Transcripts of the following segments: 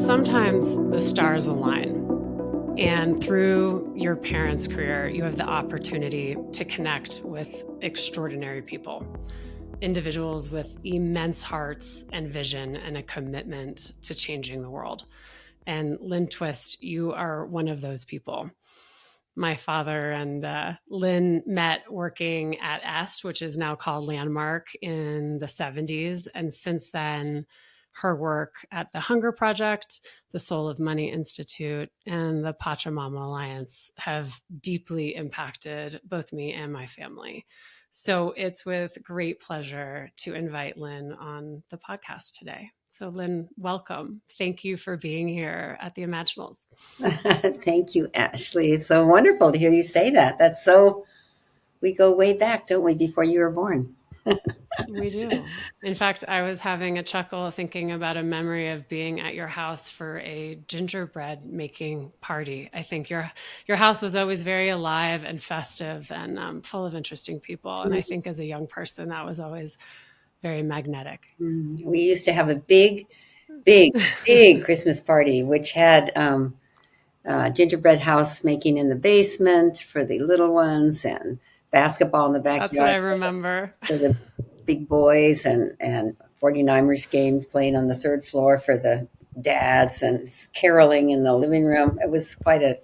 sometimes the stars align. And through your parents' career, you have the opportunity to connect with extraordinary people, individuals with immense hearts and vision and a commitment to changing the world. And Lynne Twist, you are one of those people. My father and Lynn met working at EST, which is now called Landmark, in the 70s. And since then, her work at the Hunger Project, the Soul of Money Institute, and the Pachamama Alliance have deeply impacted both me and my family. So it's with great pleasure to invite Lynn on the podcast today. So Lynn, welcome. Thank you for being here at the Imaginals. Thank you, Ashley. It's so wonderful to hear you say that. We go way back, don't we, before you were born? We do. In fact, I was having a chuckle thinking about a memory of being at your house for a gingerbread making party. I think your house was always very alive and festive and full of interesting people. And I think as a young person, that was always very magnetic. We used to have a big Christmas party, which had gingerbread house making in the basement for the little ones and basketball in the backyard. That's what I remember. For the big boys and 49ers game playing on the third floor for the dads and caroling in the living room. It was quite a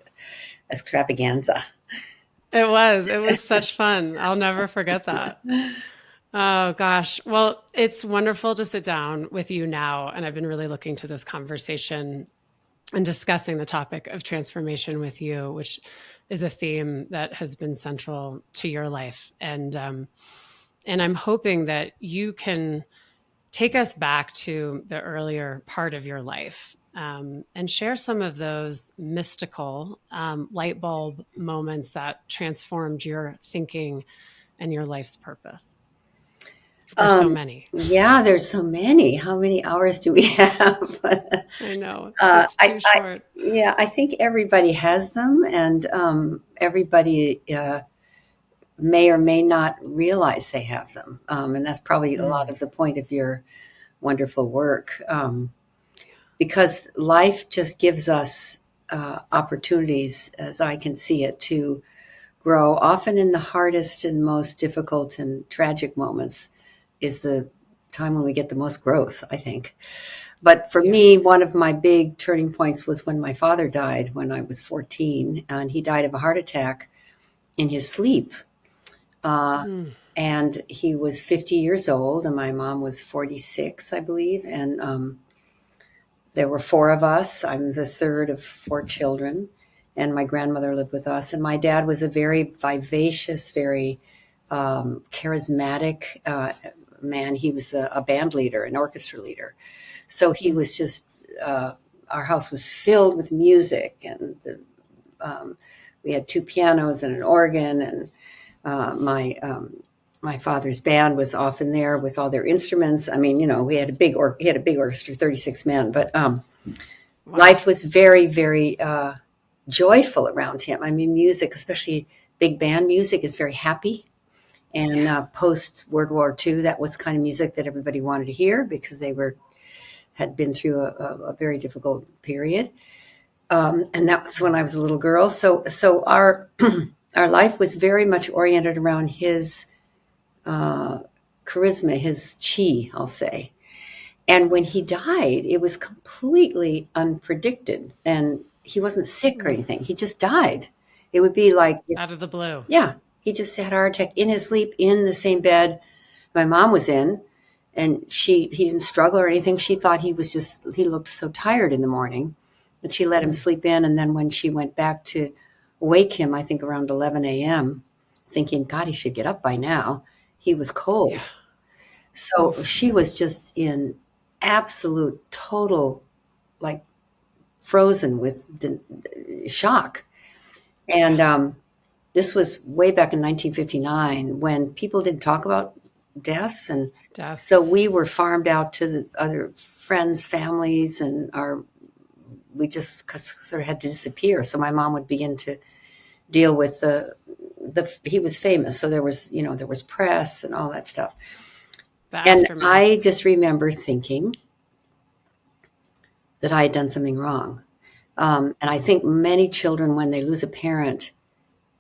extravaganza. It was such fun. I'll never forget that. Oh, gosh. Well, it's wonderful to sit down with you now. And I've been really looking to this conversation and discussing the topic of transformation with you, which is a theme that has been central to your life. And I'm hoping that you can take us back to the earlier part of your life and share some of those mystical light bulb moments that transformed your thinking and your life's purpose. There's so many. Yeah, there's so many. How many hours do we have? I know. It's too short. I think everybody has them, and everybody may or may not realize they have them. And that's probably a lot of the point of your wonderful work. Because life just gives us opportunities, as I can see it, to grow. Often in the hardest and most difficult and tragic moments is the time when we get the most growth, I think. But for me, one of my big turning points was when my father died when I was 14, and he died of a heart attack in his sleep. And he was 50 years old, and my mom was 46, I believe. And there were four of us. I'm the third of four children, and my grandmother lived with us. And my dad was a very vivacious, very charismatic man. He was a band leader, an orchestra leader. So he was just, our house was filled with music, and we had two pianos and an organ, and my father's band was often there with all their instruments. I mean, he had a big orchestra, 36 men, but life was very, very joyful around him. I mean, music, especially big band music, is very happy. And post World War II, that was kind of music that everybody wanted to hear because they had been through a very difficult period. And that was when I was a little girl. So our our life was very much oriented around his charisma, his chi, I'll say. And when he died, it was completely unpredicted, and he wasn't sick or anything. He just died. It would be like out of the blue. Yeah. He just had a heart attack in his sleep in the same bed my mom was in, and he didn't struggle or anything. She thought he looked so tired in the morning, and she let him sleep in. And then when she went back to wake him, I think around 11 a.m., thinking, God, he should get up by now, he was cold. Yeah. So she was just in absolute, total, like frozen with shock. And this was way back in 1959 when people didn't talk about death. And so we were farmed out to the other friends' families, and we just sort of had to disappear. So my mom would begin to deal with he was famous. So there was press and all that stuff. And I just remember thinking, that I had done something wrong. And I think many children, when they lose a parent,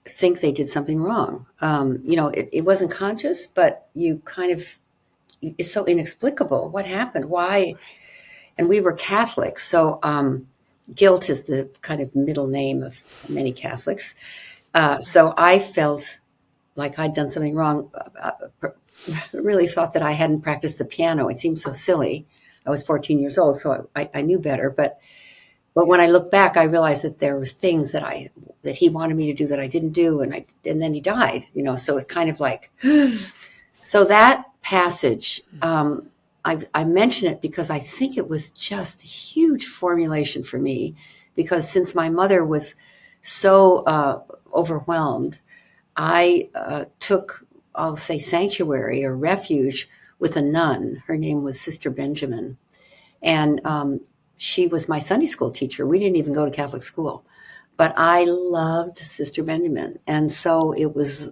think they did something wrong. It wasn't conscious, but you kind of, it's so inexplicable. What happened? Why? And we were Catholics. So guilt is the kind of middle name of many Catholics. So I felt like I'd done something wrong. Really thought that I hadn't practiced the piano. It seemed so silly. I was 14 years old, so I knew better. But when I look back, I realized that there was things that he wanted me to do that I didn't do, and then he died. So it's kind of like, so that passage. I mention it because I think it was just a huge formulation for me, because since my mother was so overwhelmed, I took, I'll say, sanctuary or refuge with a nun. Her name was Sister Benjamin. And she was my Sunday school teacher. We didn't even go to Catholic school. But I loved Sister Benjamin. And so it was,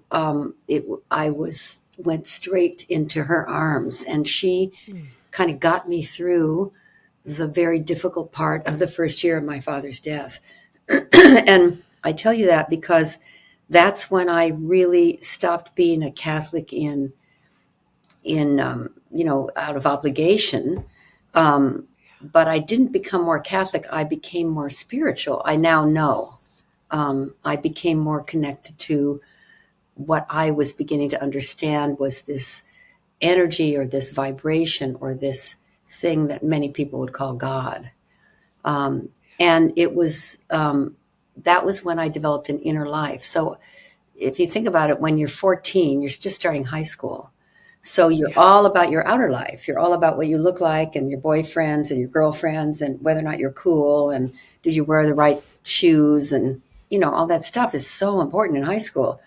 went straight into her arms. And she kind of got me through the very difficult part of the first year of my father's death. And I tell you that because that's when I really stopped being a Catholic in out of obligation. But I didn't become more Catholic. I became more spiritual. I now know. I became more connected to what I was beginning to understand was this energy or this vibration or this thing that many people would call God. And it was, that was when I developed an inner life. So if you think about it, when you're 14, you're just starting high school. So you're all about your outer life. You're all about what you look like and your boyfriends and your girlfriends and whether or not you're cool and did you wear the right shoes and, all that stuff is so important in high school.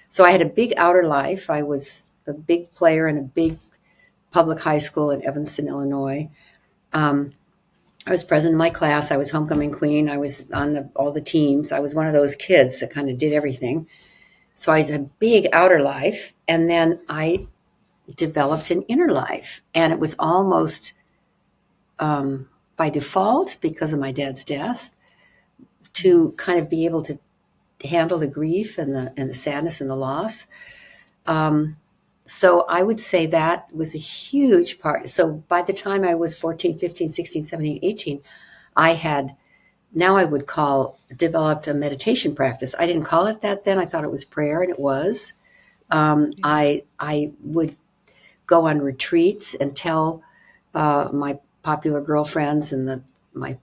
So I had a big outer life. I was a big player in a big public high school in Evanston, Illinois. I was president of my class. I was homecoming queen. I was on all the teams. I was one of those kids that kind of did everything. So I had a big outer life. And then I developed an inner life. And it was almost by default, because of my dad's death, to kind of be able to handle the grief and the sadness and the loss. So I would say that was a huge part. So by the time I was 14, 15, 16, 17, 18, I had, now I would call, developed a meditation practice. I didn't call it that then. I thought it was prayer, and it was. I would go on retreats and tell my popular girlfriends and my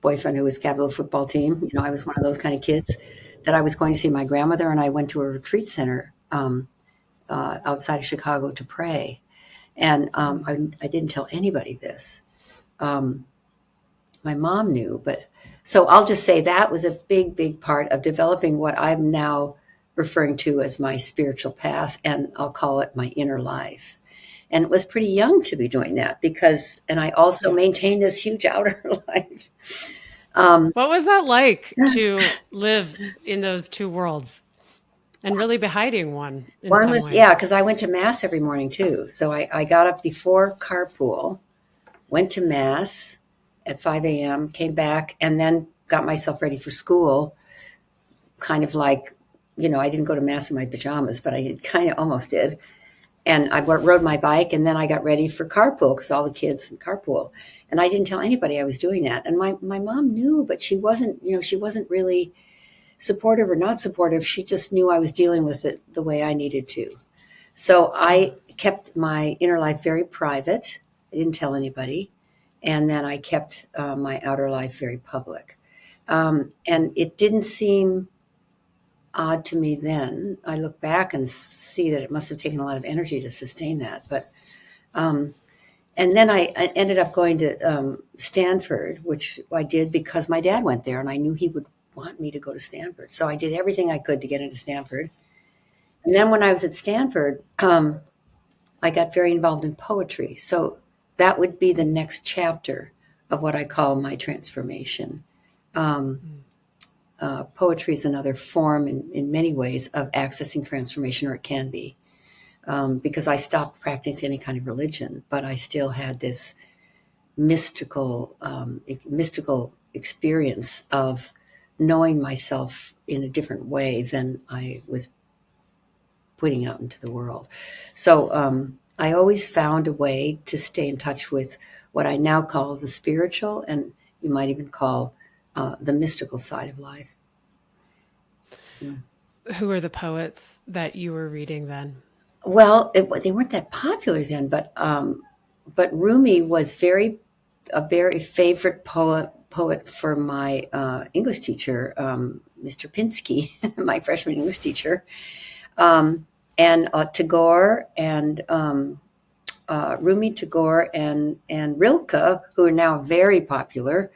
boyfriend who was captain of the football team, I was one of those kind of kids, that I was going to see my grandmother, and I went to a retreat center outside of Chicago to pray. And I didn't tell anybody this. My mom knew, but so I'll just say that was a big, big part of developing what I'm now referring to as my spiritual path, and I'll call it my inner life. And it was pretty young to be doing that and I also maintained this huge outer life. What was that like to live in those two worlds and really be hiding one in some ways? Because I went to Mass every morning too. So I got up before carpool, went to Mass at 5 a.m., came back, and then got myself ready for school. Kind of like, I didn't go to Mass in my pajamas, but I kind of almost did. And I rode my bike, and then I got ready for carpool because all the kids in carpool. And I didn't tell anybody I was doing that. And my mom knew, but she wasn't really supportive or not supportive. She just knew I was dealing with it the way I needed to. So I kept my inner life very private. I didn't tell anybody. And then I kept my outer life very public. And it didn't seem odd to me then. I look back and see that it must have taken a lot of energy to sustain that. But and then I ended up going to Stanford, which I did because my dad went there, and I knew he would want me to go to Stanford. So I did everything I could to get into Stanford. And then when I was at Stanford, I got very involved in poetry. So that would be the next chapter of what I call my transformation. Poetry is another form in many ways of accessing transformation, or it can be, because I stopped practicing any kind of religion, but I still had this mystical experience of knowing myself in a different way than I was putting out into the world. So I always found a way to stay in touch with what I now call the spiritual, and you might even call the mystical side of life. Who are the poets that you were reading then? Well, they weren't that popular then, but Rumi was a very favorite poet for my English teacher, Mr. Pinsky, my freshman English teacher, and Tagore and Rumi, Tagore, and Rilke, who are now very popular,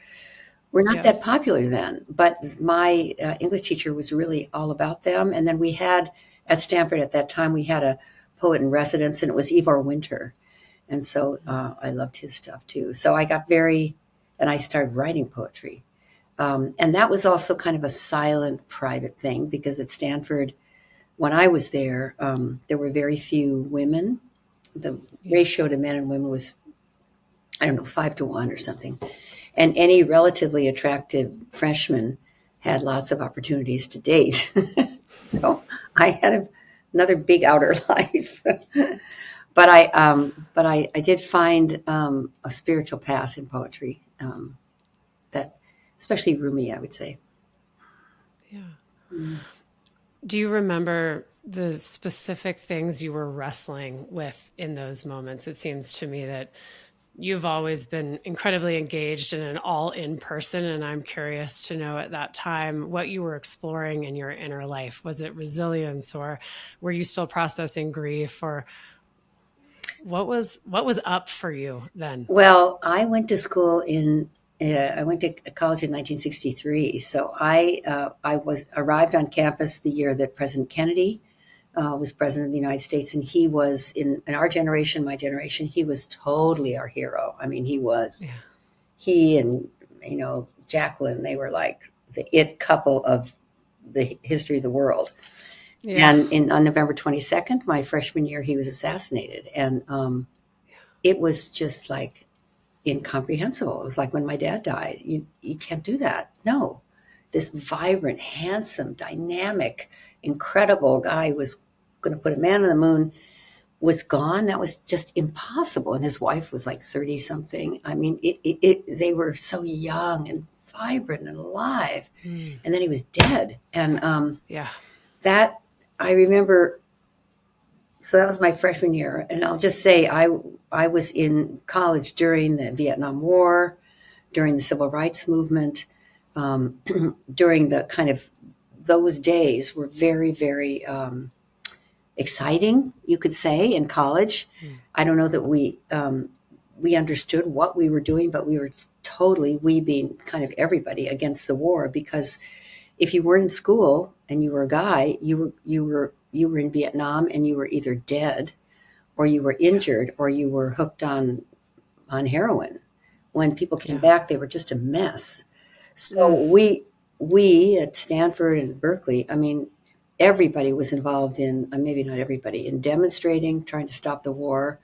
were not that popular then. But my English teacher was really all about them. And then we had at Stanford at that time, we had a poet in residence, and it was Ivor Winter. And so I loved his stuff too. So I got and I started writing poetry. And that was also kind of a silent, private thing, because at Stanford, when I was there, there were very few women. The ratio to men and women was, 5-1 or something. And any relatively attractive freshman had lots of opportunities to date. So I had another big outer life. But I did find a spiritual path in poetry, that, especially Rumi, I would say. Yeah. Do you remember the specific things you were wrestling with in those moments? It seems to me that you've always been incredibly engaged in an all-in person, and I'm curious to know at that time what you were exploring in your inner life. Was it resilience, or were you still processing grief, or what was up for you then? Well, I went to school I went to college in 1963. So I arrived on campus the year that President Kennedy was president of the United States, and he was in our generation, my generation, he was totally our hero. I mean, he and Jacqueline, they were like the it couple of the history of the world. Yeah. And on November 22nd, my freshman year, he was assassinated, and it was just like incomprehensible. It was like when my dad died. You can't do that. No, this vibrant, handsome, dynamic, incredible guy who was going to put a man on the moon was gone. That was just impossible. And his wife was like 30 something. I mean, they were so young and vibrant and alive. And then he was dead. And that I remember. So that was my freshman year. And I'll just say I was in college during the Vietnam War, during the Civil Rights Movement, during the kind of those days were very, very exciting, you could say, in college. I don't know that we understood what we were doing, but we were totally, we being kind of everybody, against the war, because if you weren't in school and you were a guy, you were in Vietnam, and you were either dead or you were injured or you were hooked on heroin. When people came back, they were just a mess. So we at Stanford and Berkeley, I mean, everybody was involved in, maybe not everybody, in demonstrating, trying to stop the war.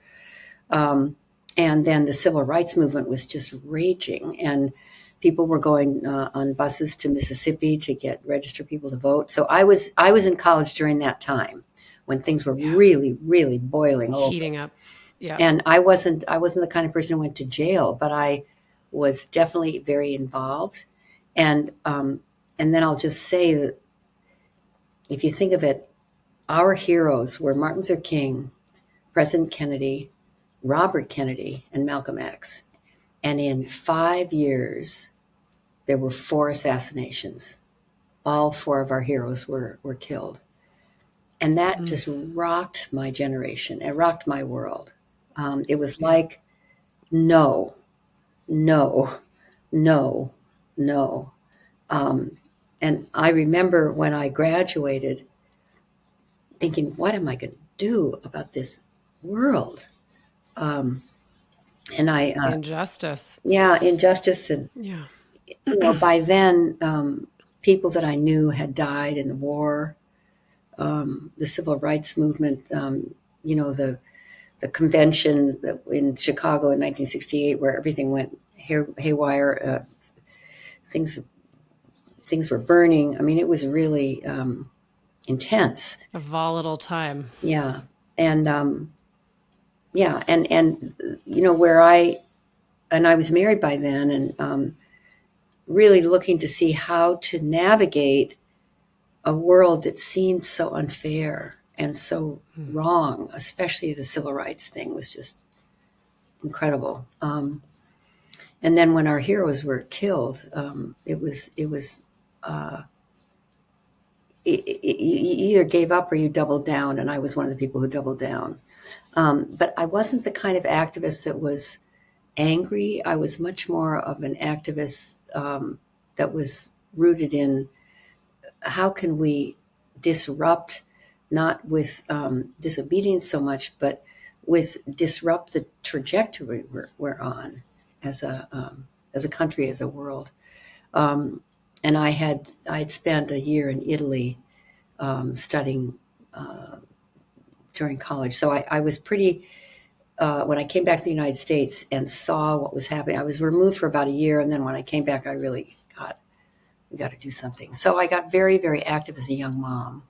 And then the civil rights movement was just raging, and people were going on buses to Mississippi to register people to vote. So I was in college during that time when things were really, really boiling over. Heating up. Yeah. And I wasn't the kind of person who went to jail, but I was definitely very involved. And then I'll just say that if you think of it, our heroes were Martin Luther King, President Kennedy, Robert Kennedy, and Malcolm X. And in 5 years, there were 4 assassinations. All 4 of our heroes were killed. And that just rocked my generation. It rocked my world. It was like, no. And I remember when I graduated thinking, what am I going to do about this world? Injustice. Yeah, injustice. And, by then, people that I knew had died in the war, the civil rights movement, the the convention in Chicago in 1968, where everything went haywire. Things were burning. I mean, it was really intense. A volatile time. Yeah, and where I was married by then, and really looking to see how to navigate a world that seemed so unfair and so wrong, especially the civil rights thing was just incredible. And then when our heroes were killed, you either gave up or you doubled down, and I was one of the people who doubled down. But I wasn't the kind of activist that was angry. I was much more of an activist that was rooted in how can we disrupt, not with disobedience so much, but with disrupt the trajectory we're on as a country, as a world. And I had spent a year in Italy studying during college. So I was pretty, when I came back to the United States and saw what was happening, I was removed for about a year. And then when I came back, I really we got to do something. So I got very, very active as a young mom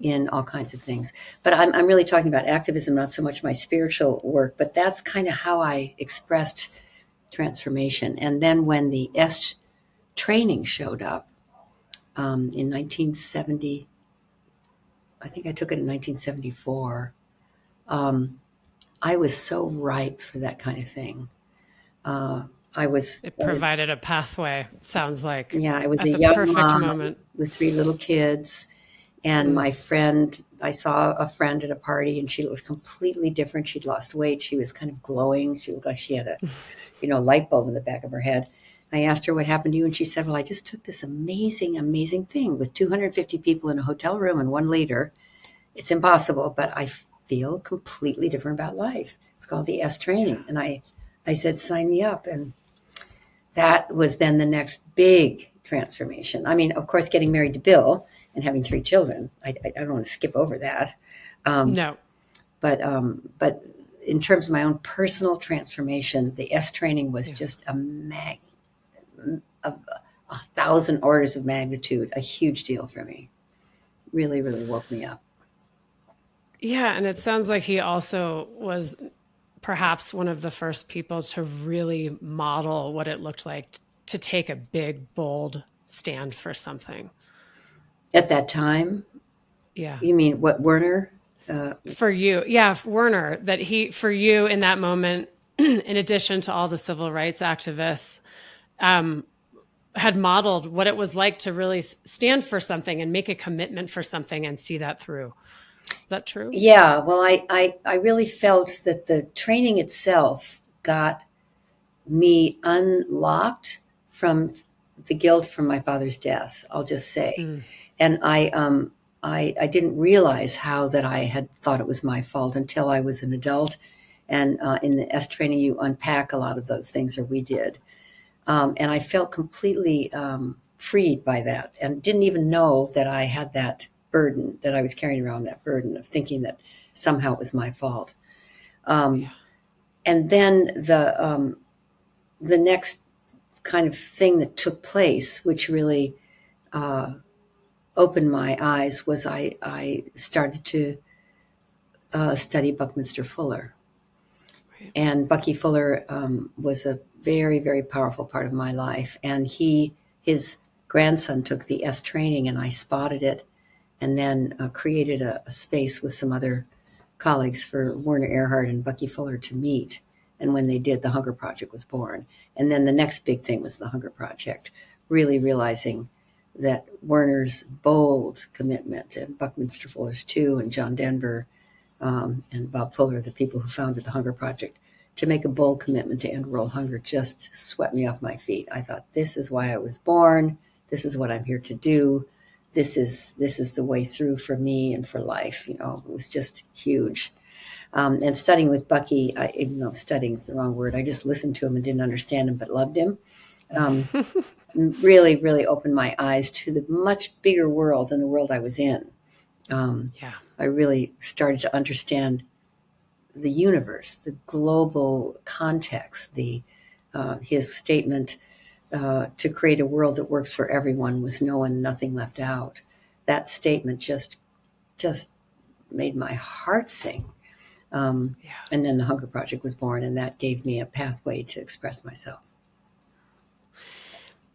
in all kinds of things. But I'm really talking about activism, not so much my spiritual work, but that's kind of how I expressed transformation. And then when the S training showed up in 1970, I think I took it in 1974, I was so ripe for that kind of thing. It provided a pathway, it sounds like. Yeah, I was at a the young perfect mom moment. with 3 little kids. And my friend, I saw a friend at a party and she looked completely different. She'd lost weight. She was kind of glowing. She looked like she had a light bulb in the back of her head. I asked her what happened to you. And she said, well, I just took this amazing, amazing thing with 250 people in a hotel room and 1 leader. It's impossible, but I feel completely different about life. It's called the S training. And I said, sign me up. And that was then the next big transformation. I mean, of course, getting married to Bill and having 3 children. I don't want to skip over that. No. But in terms of my own personal transformation, the S training was just a 1,000 orders of magnitude, a huge deal for me. Really, really woke me up. Yeah, and it sounds like he also was perhaps one of the first people to really model what it looked like to take a big, bold stand for something. At that time? Yeah. You mean what, Werner? For you. Yeah, Werner, for you in that moment, in addition to all the civil rights activists, had modeled what it was like to really stand for something and make a commitment for something and see that through. Is that true? Yeah, well, I really felt that the training itself got me unlocked from the guilt from my father's death, I'll just say. And I didn't realize how that I had thought it was my fault until I was an adult. And in the S training, you unpack a lot of those things, or we did. And I felt completely freed by that and didn't even know that I had that burden, that I was carrying around that burden of thinking that somehow it was my fault. And then the next kind of thing that took place, which really opened my eyes, was I started to study Buckminster Fuller. Right. And Bucky Fuller was a very, very powerful part of my life. And his grandson took the S training, and I spotted it, and then created a space with some other colleagues for Werner Erhard and Bucky Fuller to meet. And when they did, the Hunger Project was born. And then the next big thing was the Hunger Project, really realizing that Werner's bold commitment, and Buckminster Fuller's too, and John Denver and Bob Fuller, the people who founded the Hunger Project, to make a bold commitment to end world hunger just swept me off my feet. I thought, this is why I was born. This is what I'm here to do. This is the way through for me and for life. It was just huge. And studying with Bucky, even though studying is the wrong word, I just listened to him and didn't understand him, but loved him. Really, really opened my eyes to the much bigger world than the world I was in. I really started to understand the universe, the global context, his statement to create a world that works for everyone with no one, nothing left out. That statement just made my heart sing. And then the Hunger Project was born, and that gave me a pathway to express myself.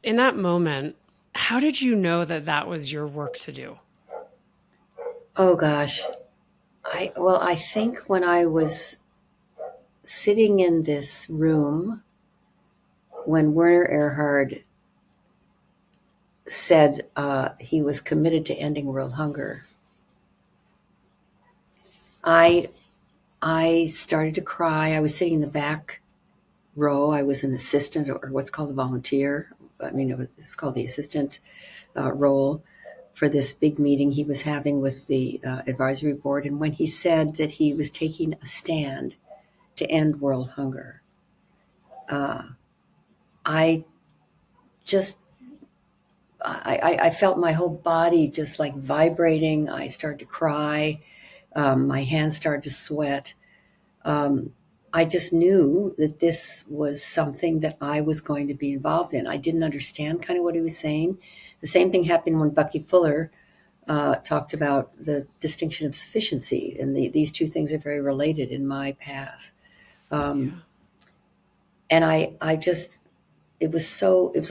In that moment, how did you know that that was your work to do? Oh gosh. I think when I was sitting in this room when Werner Erhard said he was committed to ending world hunger, I started to cry. I was sitting in the back row. I was an assistant, or what's called a volunteer. I mean, it's called the assistant role for this big meeting he was having with the advisory board. And when he said that he was taking a stand to end world hunger, I felt my whole body just like vibrating. I started to cry. My hands started to sweat. I just knew that this was something that I was going to be involved in. I didn't understand kind of what he was saying. The same thing happened when Bucky Fuller talked about the distinction of sufficiency, and these two things are very related in my path. And it was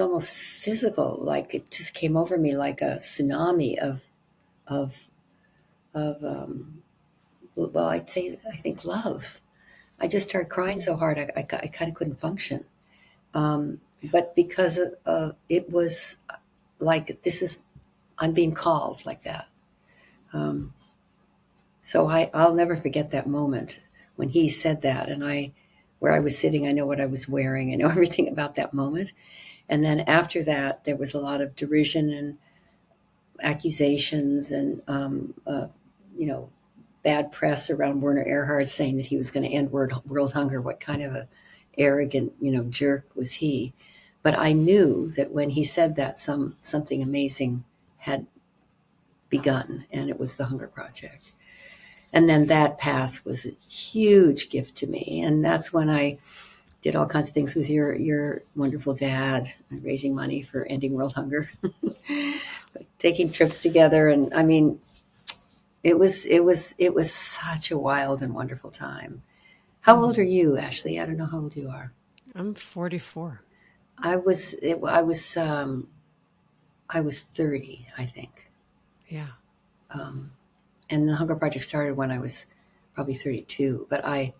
almost physical, like it just came over me like a tsunami of well, I think love. I just started crying so hard I kind of couldn't function. But because it was like, I'm being called like that. So I'll never forget that moment when he said that, and where I was sitting, I know what I was wearing, I know everything about that moment. And then after that, there was a lot of derision and accusations and, bad press around Werner Erhard saying that he was going to end world hunger. What kind of a arrogant, jerk was he? But I knew that when he said that, something amazing had begun, and it was the Hunger Project. And then that path was a huge gift to me. And that's when I did all kinds of things with your wonderful dad, raising money for ending world hunger, taking trips together. And I mean, it was such a wild and wonderful time. How old are you, Ashley? I don't know how old you are. I'm 44. I was 30, I think. Yeah. And the Hunger Project started when I was probably 32. But I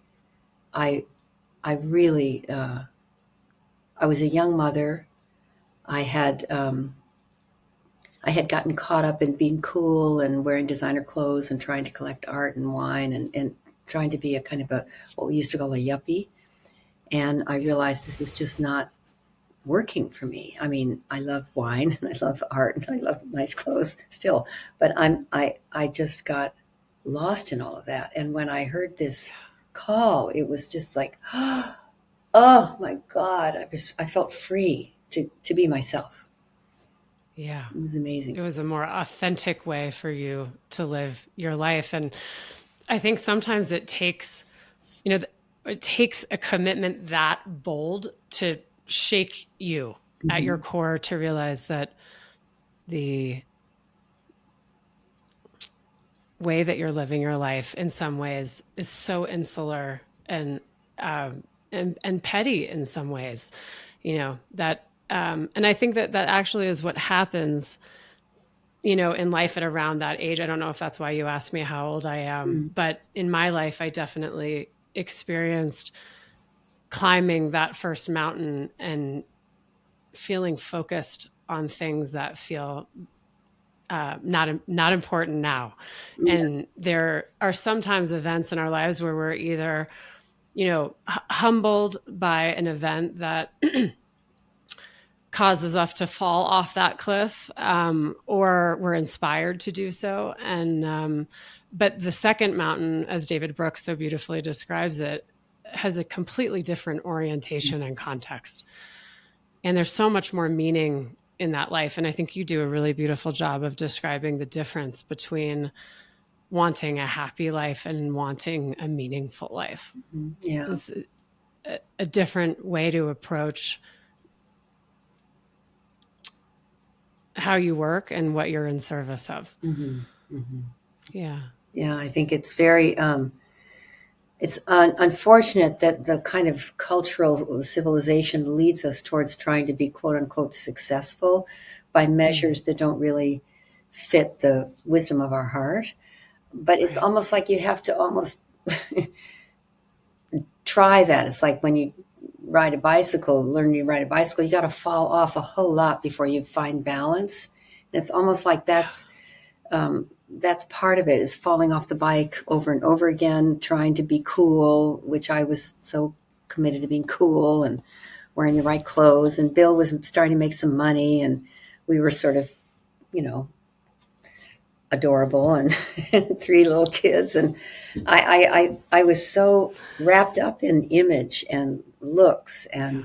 really, I was a young mother. I had gotten caught up in being cool and wearing designer clothes and trying to collect art and wine and trying to be a kind of what we used to call a yuppie. And I realized this is just not working for me. I mean, I love wine and I love art and I love nice clothes still, but I just got lost in all of that. And when I heard this call, it was just like, oh my God, I felt free to be myself. Yeah. It was amazing. It was a more authentic way for you to live your life. And I think sometimes it takes a commitment that bold to shake you at your core, to realize that the way that you're living your life in some ways is so insular and petty in some ways, that, and I think that actually is what happens, in life at around that age. I don't know if that's why you asked me how old I am, but in my life, I definitely experienced climbing that first mountain and feeling focused on things that feel not important now. Yeah. And there are sometimes events in our lives where we're either, humbled by an event that causes us to fall off that cliff, or we're inspired to do so. And but the second mountain, as David Brooks so beautifully describes it, has a completely different orientation and context. And there's so much more meaning in that life. And I think you do a really beautiful job of describing the difference between wanting a happy life and wanting a meaningful life. Yeah. It's a different way to approach how you work and what you're in service of. Yeah. Yeah, I think it's very, it's unfortunate that the kind of cultural civilization leads us towards trying to be quote unquote successful by measures that don't really fit the wisdom of our heart. But it's Right. almost like you have to almost try that. It's like when you learn to ride a bicycle, you got to fall off a whole lot before you find balance. And it's almost like that's part of it, is falling off the bike over and over again, trying to be cool, which I was so committed to being cool and wearing the right clothes. And Bill was starting to make some money, and we were sort of, you know, adorable and three little kids. And I was so wrapped up in image and looks and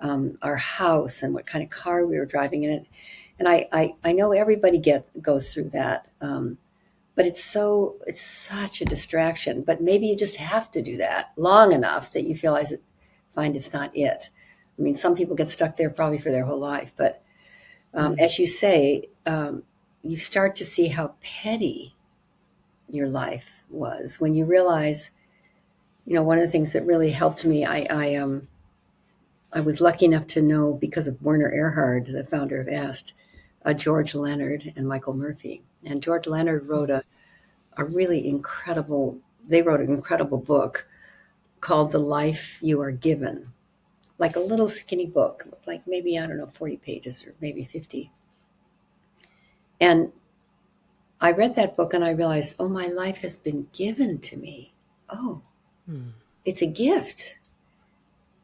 our house and what kind of car we were driving in it. And I know everybody goes through that. But it's such a distraction. But maybe you just have to do that long enough that you find it's not it. I mean, some people get stuck there probably for their whole life. But as you say, you start to see how petty your life was when you realize, you know, one of the things that really helped me, I was lucky enough to know, because of Werner Erhard, the founder of EST, George Leonard and Michael Murphy. And George Leonard wrote they wrote an incredible book called The Life You Are Given, like a little skinny book, like maybe, I don't know, 40 pages or maybe 50. And I read that book and I realized, oh, my life has been given to me. Oh, it's a gift.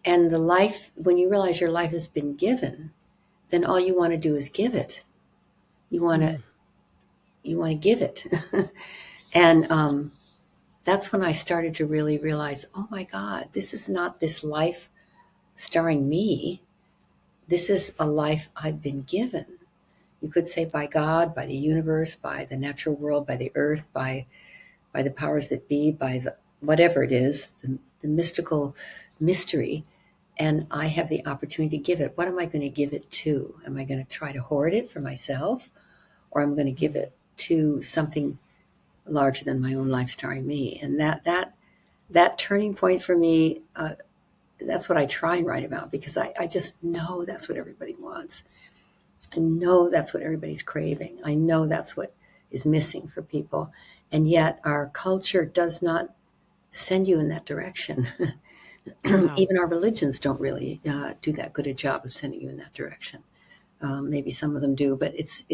And when you realize your life has been given, then all you want to do is give it. You want to give it. And that's when I started to really realize, oh my God, this is not this life starring me. This is a life I've been given. You could say by God, by the universe, by the natural world, by the earth, by the powers that be, by whatever it is, the mystical mystery. And I have the opportunity to give it. What am I going to give it to? Am I going to try to hoard it for myself? Or I'm going to give it to something larger than my own life starring me? And that turning point for me, that's what I try and write about, because I just know that's what everybody wants. I know that's what everybody's craving. I know that's what is missing for people. And yet our culture does not send you in that direction. No. Even our religions don't really do that good a job of sending you in that direction. Maybe some of them do, but it's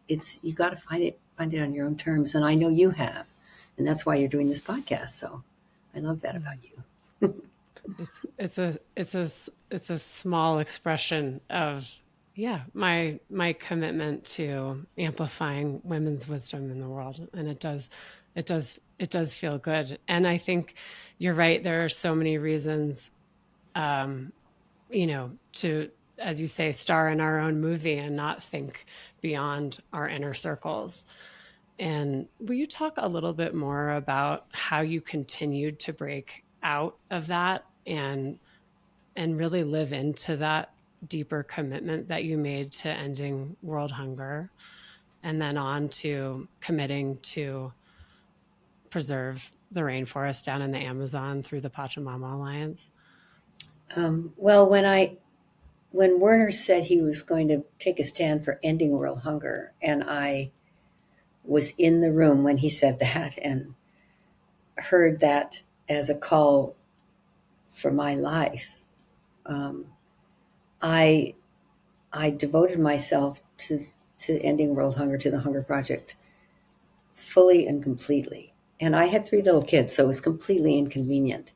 you got to find it on your own terms. And I know you have, and that's why you're doing this podcast. So I love that about you. It's a small expression of my commitment to amplifying women's wisdom in the world, and it does feel good. And I think you're right, there are so many reasons to, as you say, star in our own movie and not think beyond our inner circles. And will you talk a little bit more about how you continued to break out of that and really live into that deeper commitment that you made to ending world hunger, and then on to committing to preserve the rainforest down in the Amazon through the Pachamama Alliance? Well, when Werner said he was going to take a stand for ending world hunger, and I was in the room when he said that and heard that as a call for my life, I devoted myself to ending world hunger, to the Hunger Project, fully and completely. And I had three little kids, so it was completely inconvenient.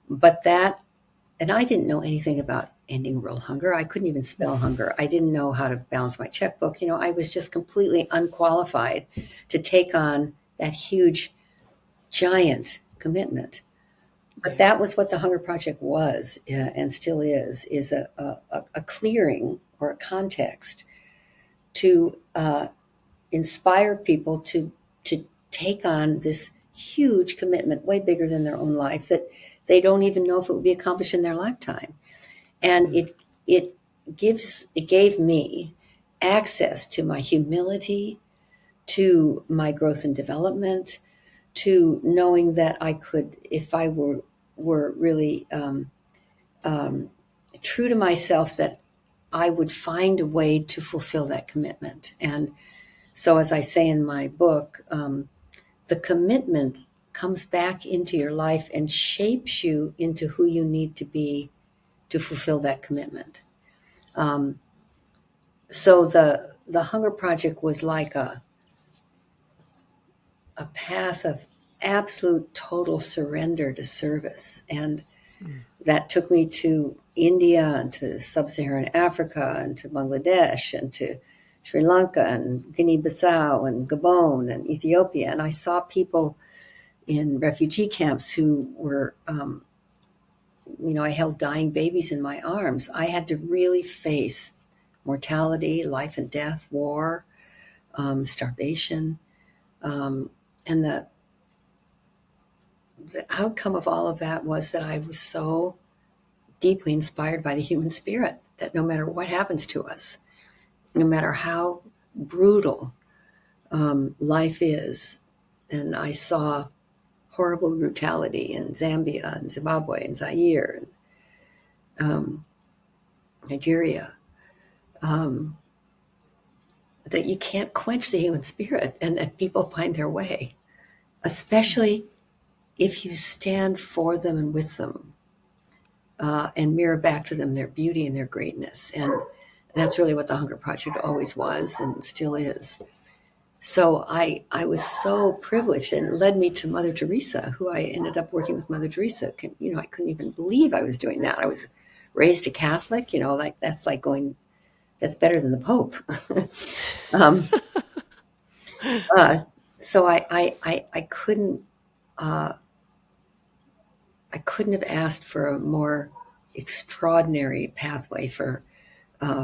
But and I didn't know anything about ending world hunger. I couldn't even spell hunger. I didn't know how to balance my checkbook. I was just completely unqualified to take on that huge, giant commitment. But that was what the Hunger Project was, and still is a clearing or a context to inspire people to take on this huge commitment, way bigger than their own life, that they don't even know if it would be accomplished in their lifetime. And it gave me access to my humility, to my growth and development, to knowing that I could, if I were really true to myself, that I would find a way to fulfill that commitment. And so, as I say in my book, the commitment comes back into your life and shapes you into who you need to be to fulfill that commitment. So the Hunger Project was like a path of absolute total surrender to service. And that took me to India and to sub-Saharan Africa and to Bangladesh and to Sri Lanka and Guinea-Bissau and Gabon and Ethiopia. And I saw people in refugee camps who were, I held dying babies in my arms. I had to really face mortality, life and death, war, starvation. And the outcome of all of that was that I was so deeply inspired by the human spirit that no matter what happens to us, no matter how brutal life is, and I saw horrible brutality in Zambia and Zimbabwe and Zaire and Nigeria, that you can't quench the human spirit and that people find their way, especially if you stand for them and with them and mirror back to them their beauty and their greatness. And that's really what the Hunger Project always was and still is. So I was so privileged, and it led me to Mother Teresa, who I ended up working with Mother Teresa. I couldn't even believe I was doing that. I was raised a Catholic, that's better than the Pope. So I couldn't have asked for a more extraordinary pathway for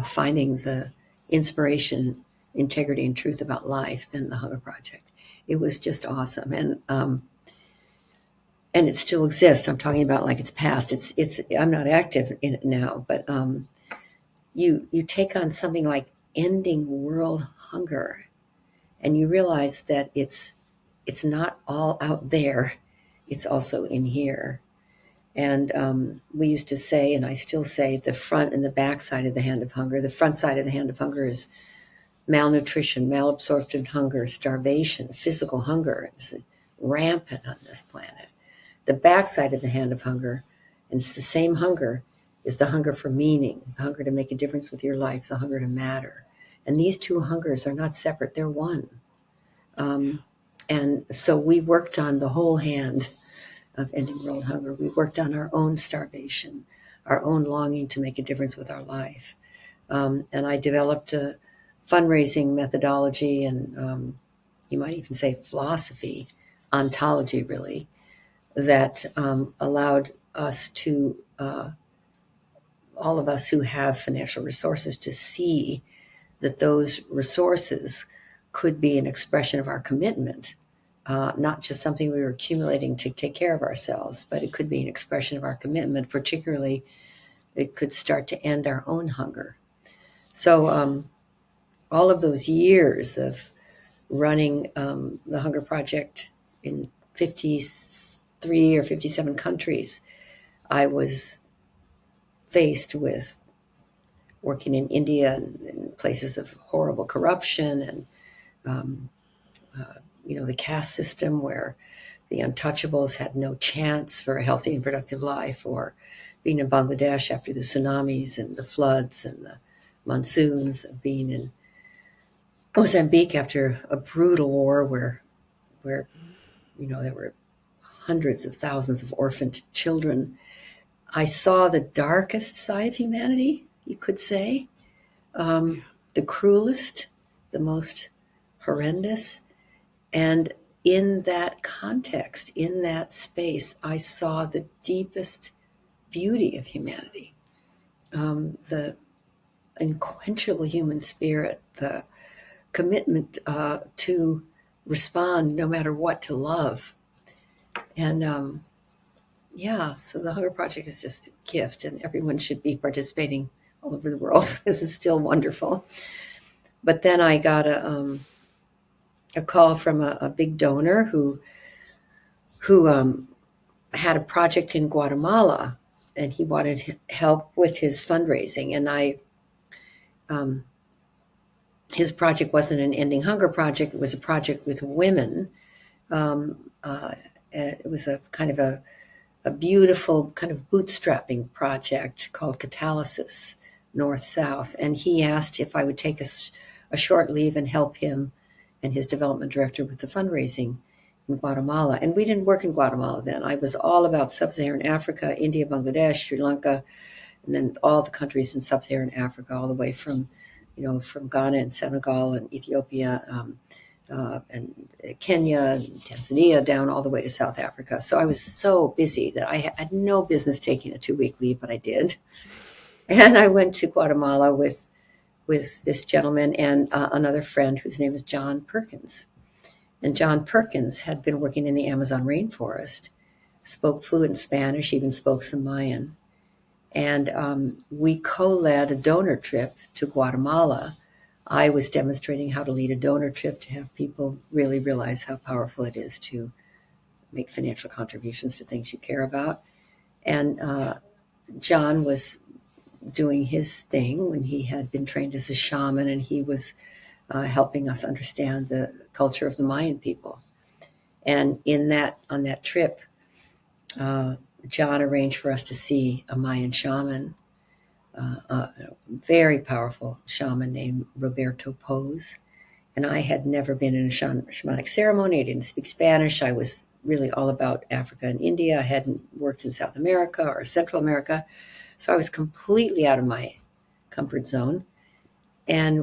finding the inspiration, integrity, and truth about life than the Hunger Project. It was just awesome, and it still exists. I'm talking about like it's past. It's. I'm not active in it now, but you take on something like ending world hunger, and you realize that it's not all out there. It's also in here. And we used to say, and I still say, the front and the back side of the hand of hunger. The front side of the hand of hunger is malnutrition, malabsorption hunger, starvation, physical hunger. It's rampant on this planet. The back side of the hand of hunger, and it's the same hunger, is the hunger for meaning, the hunger to make a difference with your life, the hunger to matter. And these two hungers are not separate, they're one. And so we worked on the whole hand of ending world hunger. We worked on our own starvation, our own longing to make a difference with our life. And I developed a fundraising methodology and you might even say philosophy, ontology really, that allowed us to, all of us who have financial resources, to see that those resources could be an expression of our commitment. Not just something we were accumulating to take care of ourselves, but it could be an expression of our commitment. Particularly, it could start to end our own hunger. So all of those years of running the Hunger Project in 53 or 57 countries, I was faced with working in India and in places of horrible corruption and the caste system where the untouchables had no chance for a healthy and productive life, or being in Bangladesh after the tsunamis and the floods and the monsoons, and being in Mozambique after a brutal war where there were hundreds of thousands of orphaned children. I saw the darkest side of humanity, you could say, the cruelest, the most horrendous. And in that context, in that space, I saw the deepest beauty of humanity, the unquenchable human spirit, the commitment to respond no matter what to love. And so the Hunger Project is just a gift, and everyone should be participating all over the world. This is still wonderful. But then I got a call from a big donor who had a project in Guatemala, and he wanted help with his fundraising. And his project wasn't an ending hunger project; it was a project with women. It was a kind of a beautiful kind of bootstrapping project called Catalysis, North-South. And he asked if I would take a short leave and help him and his development director with the fundraising in Guatemala. And we didn't work in Guatemala then. I was all about sub-Saharan Africa, India, Bangladesh, Sri Lanka, and then all the countries in sub-Saharan Africa, all the way from Ghana and Senegal and Ethiopia, and Kenya and Tanzania, down all the way to South Africa. So I was so busy that I had no business taking a 2-week leave, but I did. And I went to Guatemala with this gentleman and another friend whose name is John Perkins. And John Perkins had been working in the Amazon rainforest, spoke fluent Spanish, even spoke some Mayan. And we co-led a donor trip to Guatemala. I was demonstrating how to lead a donor trip to have people really realize how powerful it is to make financial contributions to things you care about. And John was doing his thing when he had been trained as a shaman, and he was helping us understand the culture of the Mayan people. And on that trip, John arranged for us to see a Mayan shaman, a very powerful shaman named Roberto Pose. And I had never been in a shamanic ceremony. I didn't speak Spanish. I was really all about Africa and India. I hadn't worked in South America or Central America. So I was completely out of my comfort zone. And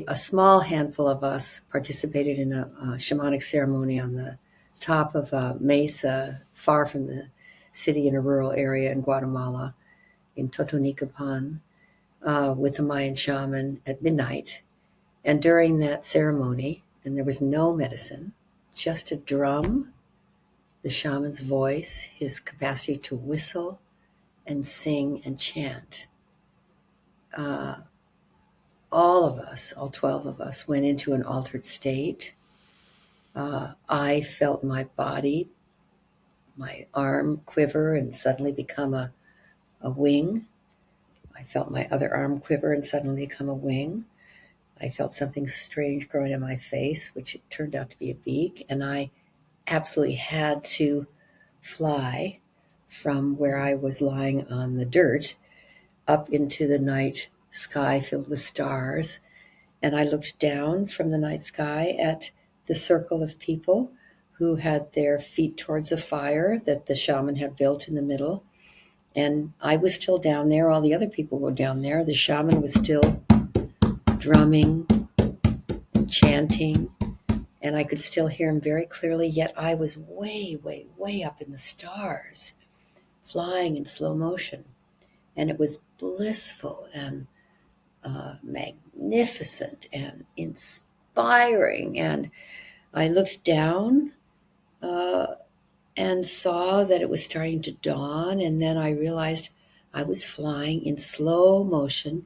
a small handful of us, participated in a shamanic ceremony on the top of a mesa far from the city in a rural area in Guatemala, in Totonicapan, with a Mayan shaman at midnight. And during that ceremony, and there was no medicine, just a drum, the shaman's voice, his capacity to whistle and sing and chant. All of us, all 12 of us, went into an altered state. I felt my body, my arm quiver and suddenly become a wing. I felt my other arm quiver and suddenly become a wing. I felt something strange growing in my face, which it turned out to be a beak. And I absolutely had to fly from where I was lying on the dirt up into the night sky filled with stars. And I looked down from the night sky at the circle of people who had their feet towards a fire that the shaman had built in the middle. And I was still down there. All the other people were down there. The shaman was still drumming and chanting, and I could still hear him very clearly, yet I was way, way, way up in the stars, flying in slow motion. And it was blissful and magnificent and inspiring. And I looked down and saw that it was starting to dawn, and then I realized I was flying in slow motion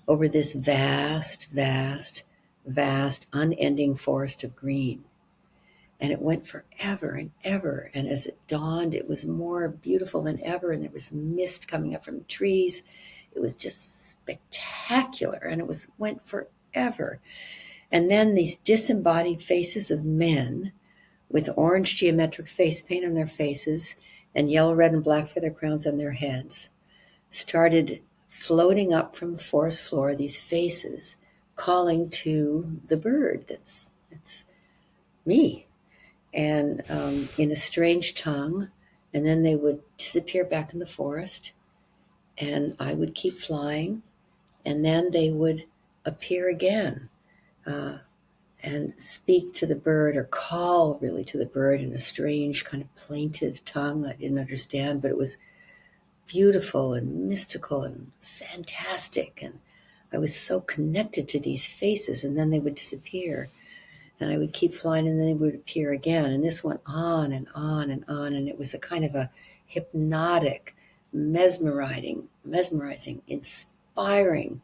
over this vast, vast, vast, unending forest of green. And it went forever and ever. And as it dawned, it was more beautiful than ever. And there was mist coming up from the trees. It was just spectacular. And it went forever. And then these disembodied faces of men with orange geometric face paint on their faces and yellow, red, and black feather crowns on their heads started floating up from the forest floor, these faces calling to the bird that's me, and in a strange tongue. And then they would disappear back in the forest, and I would keep flying, and then they would appear again and speak to the bird, or call really to the bird in a strange kind of plaintive tongue I didn't understand, but it was beautiful and mystical and fantastic. And I was so connected to these faces, and then they would disappear. And I would keep flying, and then they would appear again. And this went on and on and on. And it was a kind of a hypnotic, mesmerizing, inspiring,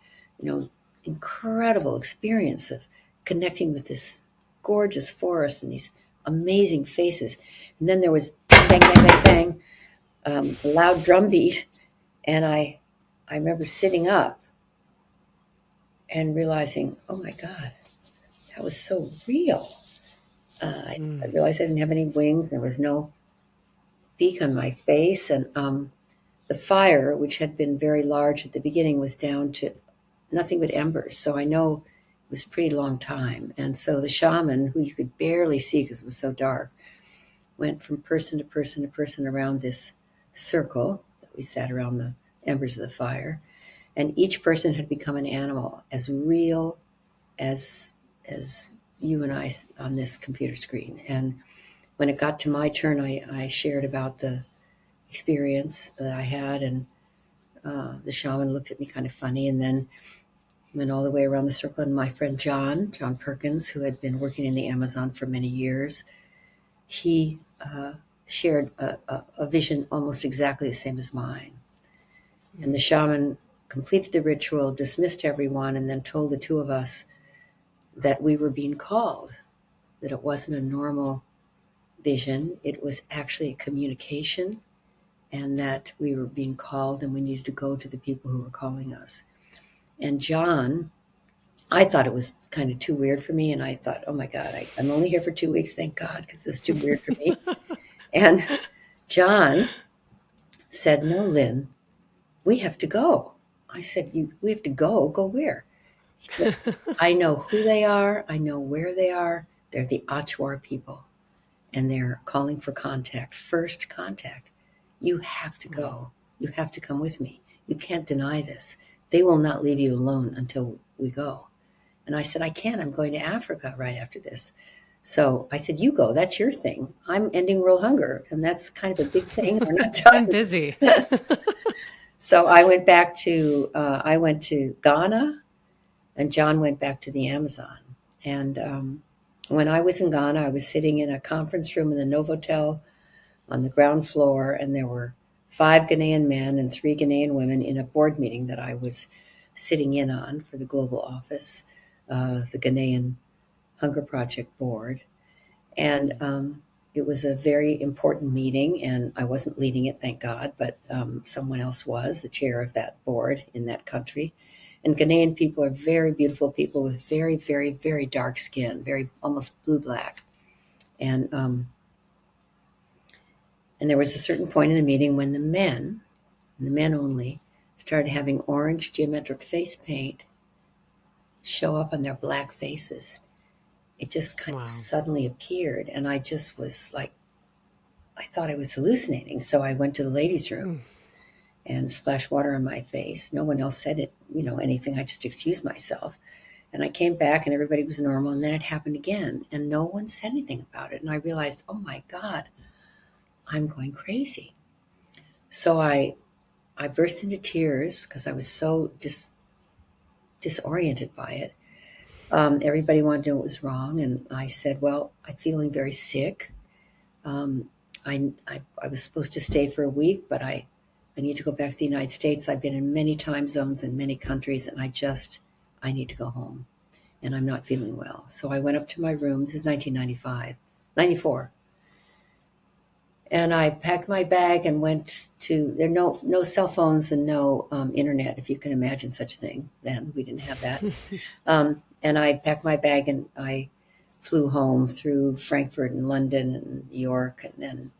incredible experience of connecting with this gorgeous forest and these amazing faces. And then there was bang, bang, bang, bang, a loud drum beat. And I remember sitting up and realizing, oh my God, that was so real. I realized I didn't have any wings. There was no beak on my face. And the fire, which had been very large at the beginning, was down to nothing but embers. So I know it was a pretty long time. And so the shaman, who you could barely see because it was so dark, went from person to person to person around this circle that we sat around the embers of the fire. And each person had become an animal as real as you and I on this computer screen. And when it got to my turn, I shared about the experience that I had, and the shaman looked at me kind of funny, and then went all the way around the circle. And my friend John Perkins, who had been working in the Amazon for many years, he shared a vision almost exactly the same as mine. And the shaman completed the ritual, dismissed everyone, and then told the two of us that we were being called, that it wasn't a normal vision, it was actually a communication, and that we were being called and we needed to go to the people who were calling us. And John, I thought it was kind of too weird for me, and I thought, oh my God, I'm only here for 2 weeks, thank God, because this is too weird for me. And John said, no, Lynn, we have to go. I said, we have to go? Go where? He said, I know who they are. I know where they are. They're the Achuar people, and they're calling for contact, first contact. You have to go. You have to come with me. You can't deny this. They will not leave you alone until we go. And I said, I can't. I'm going to Africa right after this. So I said, you go. That's your thing. I'm ending world hunger, and that's kind of a big thing. We're not talking. I'm busy. So I went to Ghana, and John went back to the Amazon. And when I was in Ghana, I was sitting in a conference room in the Novotel on the ground floor, and there were 5 Ghanaian men and 3 Ghanaian women in a board meeting that I was sitting in on for the global office, the Ghanaian Hunger Project board. And it was a very important meeting, and I wasn't leading it, thank God, but someone else was, the chair of that board in that country. And Ghanaian people are very beautiful people with very, very, very dark skin, very almost blue-black. And there was a certain point in the meeting when the men only, started having orange geometric face paint show up on their black faces. It just kind of suddenly appeared, and I just was like, I thought I was hallucinating. So I went to the ladies' room and splashed water on my face. No one else said it, anything. I just excused myself. And I came back and everybody was normal. And then it happened again. And no one said anything about it. And I realized, oh my God, I'm going crazy. So I burst into tears because I was so disoriented by it. Everybody wanted to know what was wrong. And I said, well, I'm feeling very sick. I was supposed to stay for a week, but I need to go back to the United States. I've been in many time zones in many countries, and I need to go home, and I'm not feeling well. So I went up to my room. This is 1994. And I packed my bag and went to, there are no cell phones and no internet, if you can imagine such a thing. Then we didn't have that. And I packed my bag and I flew home through Frankfurt and London and New York. And then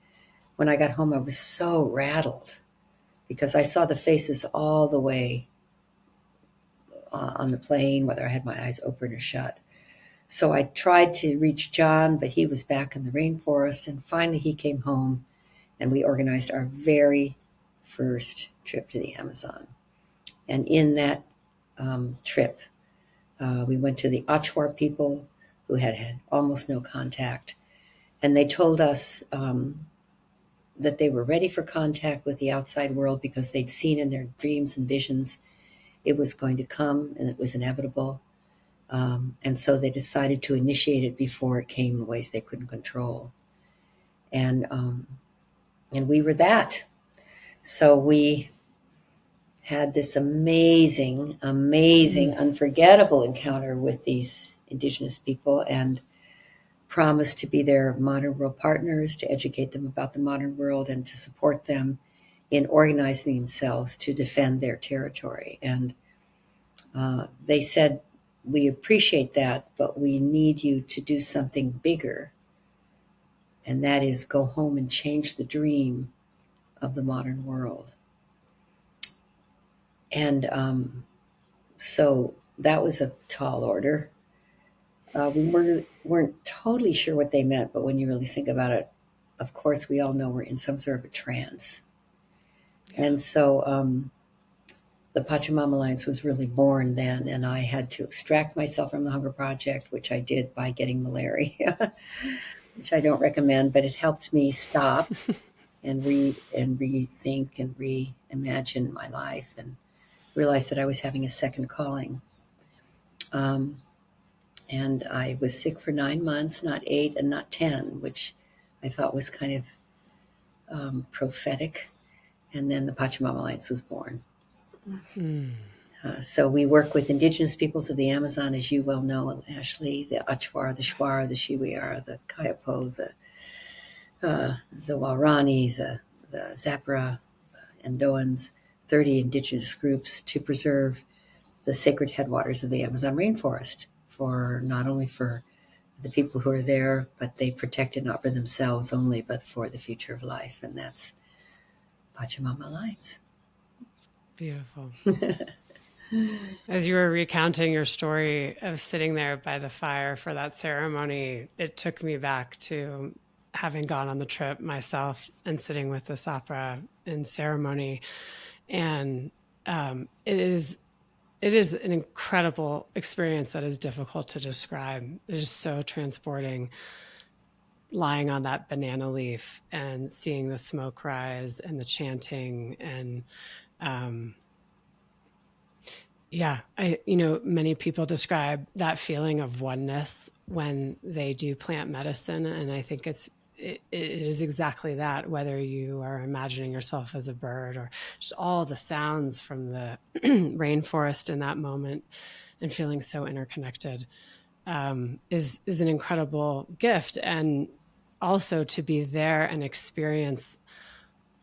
when I got home, I was so rattled because I saw the faces all the way on the plane, whether I had my eyes open or shut. So I tried to reach John, but he was back in the rainforest. And finally he came home and we organized our very first trip to the Amazon. And in that trip, we went to the Achuar people who had almost no contact. And they told us that they were ready for contact with the outside world because they'd seen in their dreams and visions it was going to come and it was inevitable. And so they decided to initiate it before it came in ways they couldn't control. And we were that. So we had this amazing, unforgettable encounter with these indigenous people and promised to be their modern world partners, to educate them about the modern world and to support them in organizing themselves to defend their territory. And they said, we appreciate that, but we need you to do something bigger. And that is go home and change the dream of the modern world. And so that was a tall order. We weren't totally sure what they meant, but when you really think about it, of course, we all know we're in some sort of a trance. Yeah. And so the Pachamama Alliance was really born then, and I had to extract myself from the Hunger Project, which I did by getting malaria, which I don't recommend, but it helped me stop and rethink and reimagine my life and realize that I was having a second calling. And I was sick for 9 months, not 8 and not 10, which I thought was kind of prophetic. And then the Pachamama Alliance was born. Mm-hmm. So we work with indigenous peoples of the Amazon, as you well know, Ashley, the Achuar, the Shuar, the Shiwiar, the Kayapo, the Waorani, the Zapara, Ndoans, 30 indigenous groups to preserve the sacred headwaters of the Amazon rainforest, for not only for the people who are there, but they protect it not for themselves only, but for the future of life. And that's Pachamama Alliance. Beautiful. As you were recounting your story of sitting there by the fire for that ceremony, it took me back to having gone on the trip myself and sitting with the Sapra in ceremony. And it is an incredible experience that is difficult to describe. It is so transporting, lying on that banana leaf and seeing the smoke rise and the chanting. And many people describe that feeling of oneness when they do plant medicine. And I think it is exactly that, whether you are imagining yourself as a bird or just all the sounds from the rainforest in that moment and feeling so interconnected is an incredible gift. And also to be there and experience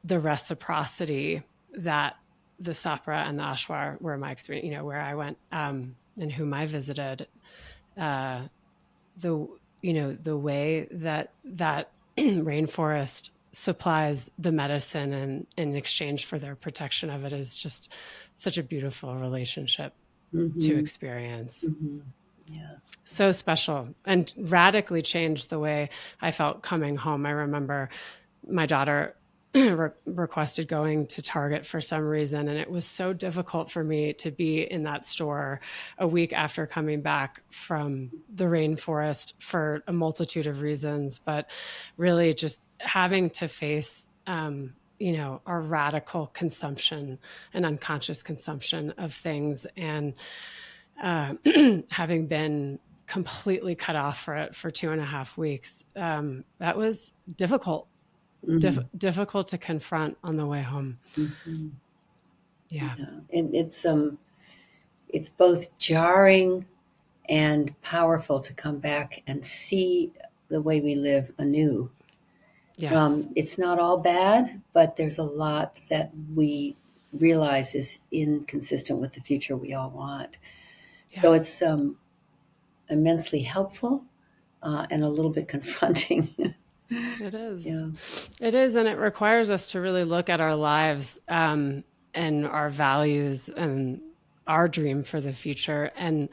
the reciprocity that the Sapra and the Ashwar were my experience, where I went and whom I visited, the way that rainforest supplies the medicine and in exchange for their protection of it is just such a beautiful relationship to experience. Mm-hmm. Yeah. So special and radically changed the way I felt coming home. I remember my daughter requested going to Target for some reason, and it was so difficult for me to be in that store a week after coming back from the rainforest for a multitude of reasons, but really just having to face our radical consumption and unconscious consumption of things, and having been completely cut off for it for 2.5 weeks, that was difficult. Difficult to confront on the way home. Mm-hmm. Yeah. And it's both jarring and powerful to come back and see the way we live anew. Yes. It's not all bad, but there's a lot that we realize is inconsistent with the future we all want. Yes. So it's immensely helpful and a little bit confronting. It is. Yeah. It is. And it requires us to really look at our lives and our values and our dream for the future. And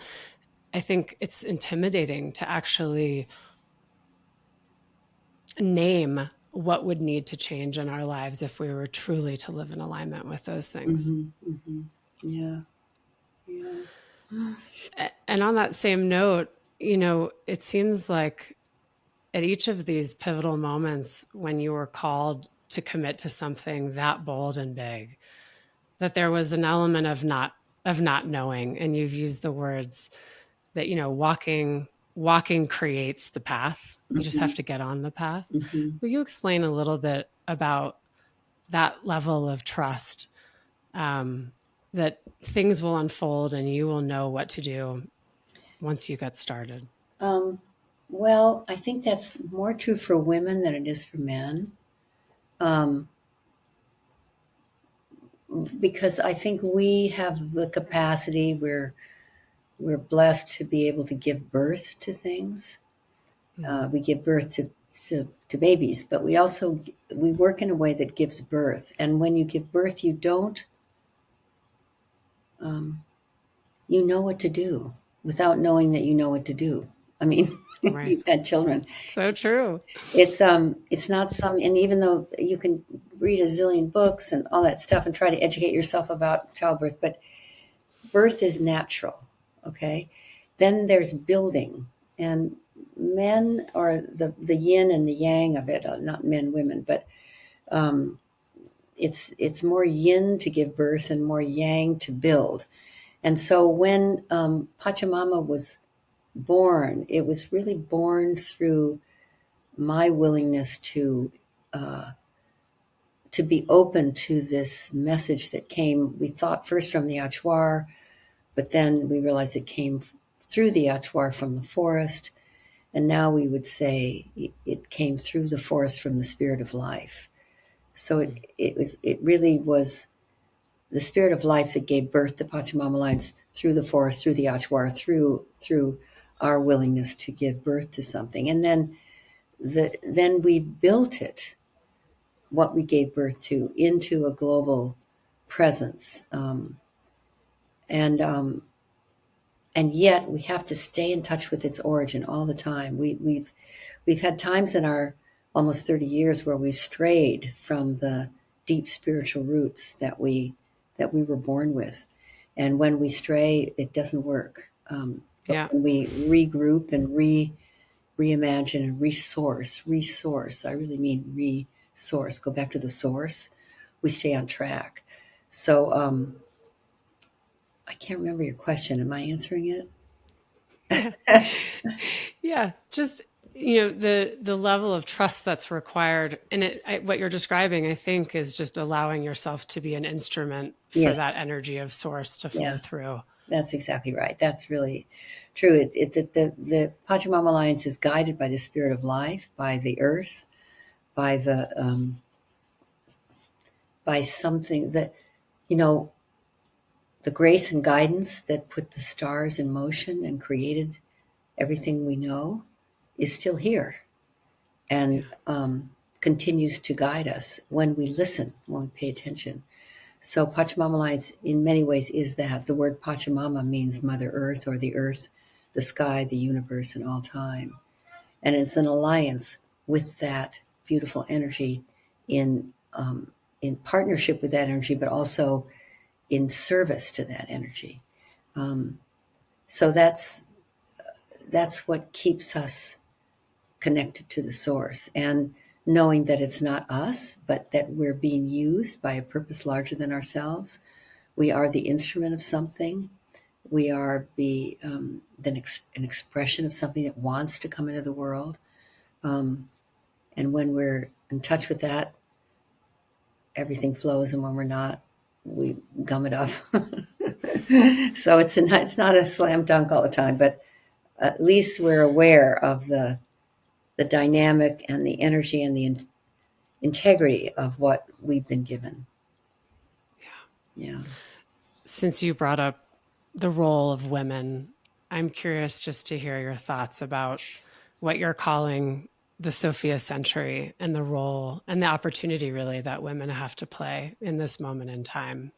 I think it's intimidating to actually name what would need to change in our lives if we were truly to live in alignment with those things. Mm-hmm. Mm-hmm. Yeah. Yeah. And on that same note, it seems like at each of these pivotal moments when you were called to commit to something that bold and big, that there was an element of not knowing. And you've used the words that, walking creates the path. You just have to get on the path. Will you explain a little bit about that level of trust, that things will unfold and you will know what to do once you get started? Well, I think that's more true for women than it is for men. Because I think we have the capacity, we're blessed to be able to give birth to things. We give birth to babies, but we work in a way that gives birth. And when you give birth, you don't, you know what to do without knowing that you know what to do. I mean, Right. You've had children. So true. It's not and even though you can read a zillion books and all that stuff and try to educate yourself about childbirth, but birth is natural. Okay. Then there's building, and men are the yin and the yang of it, not men, women, but it's more yin to give birth and more yang to build. And so when Pachamama was born, it was really born through my willingness to be open to this message that came, we thought first from the Achuar, but then we realized it came through the Achuar from the forest. And now we would say it came through the forest from the spirit of life. So it really was the spirit of life that gave birth to Pachamama Alliance through the forest, through the Achuar, through our willingness to give birth to something. And then we built it, what we gave birth to, into a global presence. And yet we have to stay in touch with its origin all the time. We've had times in our almost 30 years where we've strayed from the deep spiritual roots that we were born with. And when we stray, it doesn't work. When we regroup and reimagine and resource, I really mean resource, go back to the source, we stay on track. So I can't remember your question. Am I answering it? Yeah. Just, the level of trust that's required. And what you're describing, I think, is just allowing yourself to be an instrument for that energy of source to flow through. That's exactly right. That's really true. The Pachamama Alliance is guided by the spirit of life, by the earth, by by something that, the grace and guidance that put the stars in motion and created everything we know is still here and continues to guide us when we listen, when we pay attention. So Pachamama Alliance, in many ways, is that. The word Pachamama means Mother Earth, or the earth, the sky, the universe, and all time. And it's an alliance with that beautiful energy in partnership with that energy, but also in service to that energy. So that's what keeps us connected to the source, and knowing that it's not us, but that we're being used by a purpose larger than ourselves. We are the instrument of something. We are an expression of something that wants to come into the world. And when we're in touch with that, everything flows, and when we're not, we gum it up. So it's not a slam dunk all the time, but at least we're aware of the dynamic and the energy and the integrity of what we've been given. Yeah. Since you brought up the role of women, I'm curious just to hear your thoughts about what you're calling the Sophia century and the role and the opportunity really that women have to play in this moment in time.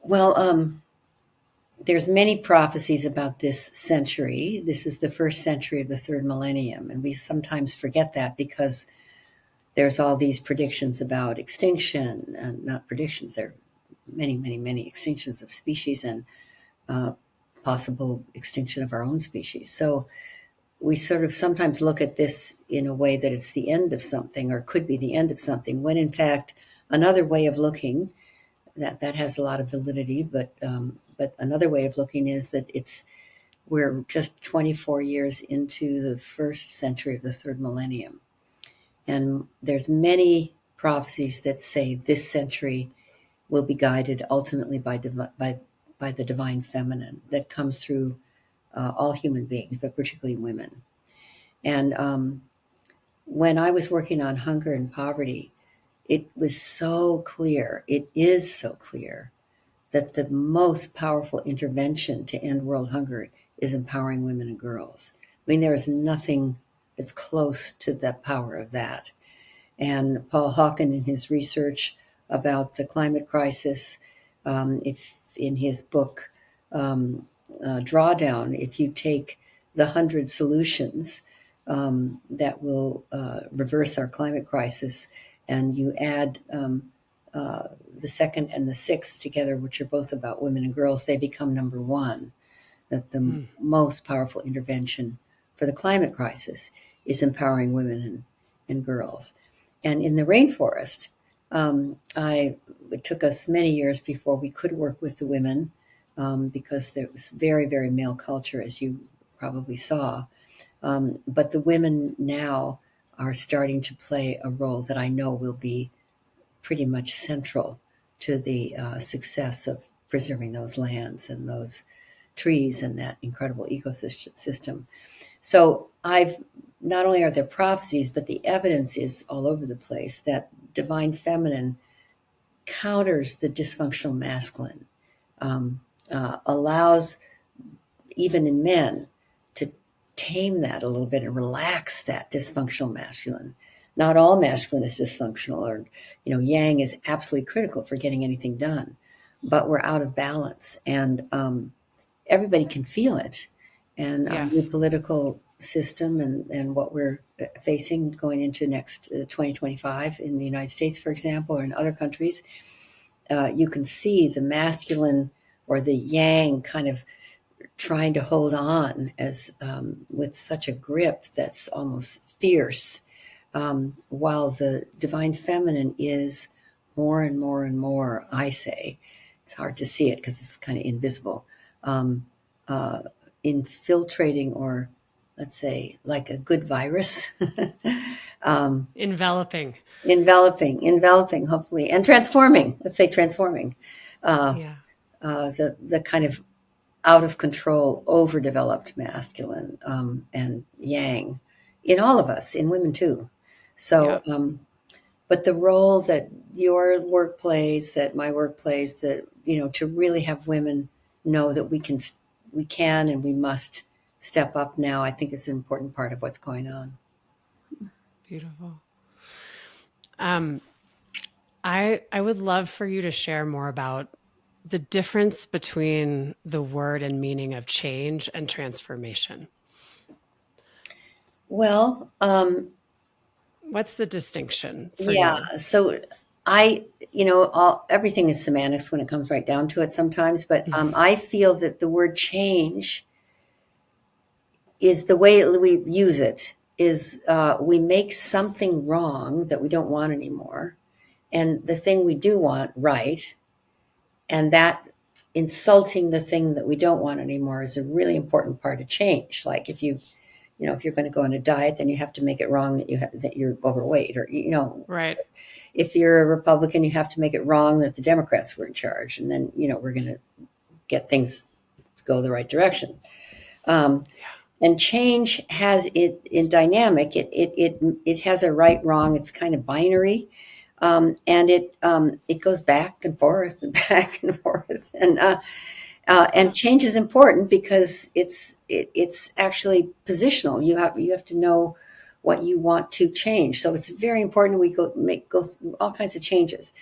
Well, there's many prophecies about this century. This is the first century of the third millennium, and we sometimes forget that because there's all these predictions about extinction, and not predictions, there are many, many, many extinctions of species and possible extinction of our own species. So we sort of sometimes look at this in a way that it's the end of something, or could be the end of something, when in fact another way of looking, that has a lot of validity, but another way of looking is that it's we're just 24 years into the first century of the third millennium. And there's many prophecies that say this century will be guided ultimately by the divine feminine that comes through all human beings, but particularly women. And when I was working on hunger and poverty, it was so clear, it is so clear, that the most powerful intervention to end world hunger is empowering women and girls. I mean, there is nothing that's close to the power of that. And Paul Hawken, in his research about the climate crisis, if in his book Drawdown, if you take the 100 solutions that will reverse our climate crisis, and you add the second and the sixth together, which are both about women and girls, they become number one. That the most powerful intervention for the climate crisis is empowering women and girls. And in the rainforest, it took us many years before we could work with the women because there was very, very male culture, as you probably saw. But the women now are starting to play a role that I know will be pretty much central to the success of preserving those lands and those trees and that incredible ecosystem. So not only are there prophecies, but the evidence is all over the place that divine feminine counters the dysfunctional masculine, allows even in men to tame that a little bit and relax that dysfunctional masculine. Not all masculine is dysfunctional, or yang is absolutely critical for getting anything done, but we're out of balance, and everybody can feel it. And our new political system and what we're facing going into next 2025 in the United States, for example, or in other countries, you can see the masculine or the yang kind of trying to hold on as with such a grip that's almost fierce, while the divine feminine is more and more and more, I say, it's hard to see it because it's kind of invisible, infiltrating, or let's say like a good virus. Enveloping, hopefully, and transforming, let's say transforming, the kind of out of control, overdeveloped masculine, and yang in all of us, in women too. So, but the role that your work plays, that my work plays, that, to really have women know that we can and we must step up now, I think is an important part of what's going on. Beautiful. I would love for you to share more about the difference between the word and meaning of change and transformation. Well, what's the distinction for you? So everything is semantics when it comes right down to it sometimes, but I feel that the word change is the way we use it is we make something wrong that we don't want anymore, and the thing we do want right, and that insulting the thing that we don't want anymore is a really important part of change. Like if you're going to go on a diet, then you have to make it wrong that you're overweight, or right. If you're a Republican, you have to make it wrong that the Democrats were in charge, and then we're going to get things to go the right direction. And change has it in dynamic. It has a right wrong. It's kind of binary, and it goes back and forth and back and forth. And change is important because it's actually positional. You have to know what you want to change. So it's very important we go through all kinds of changes.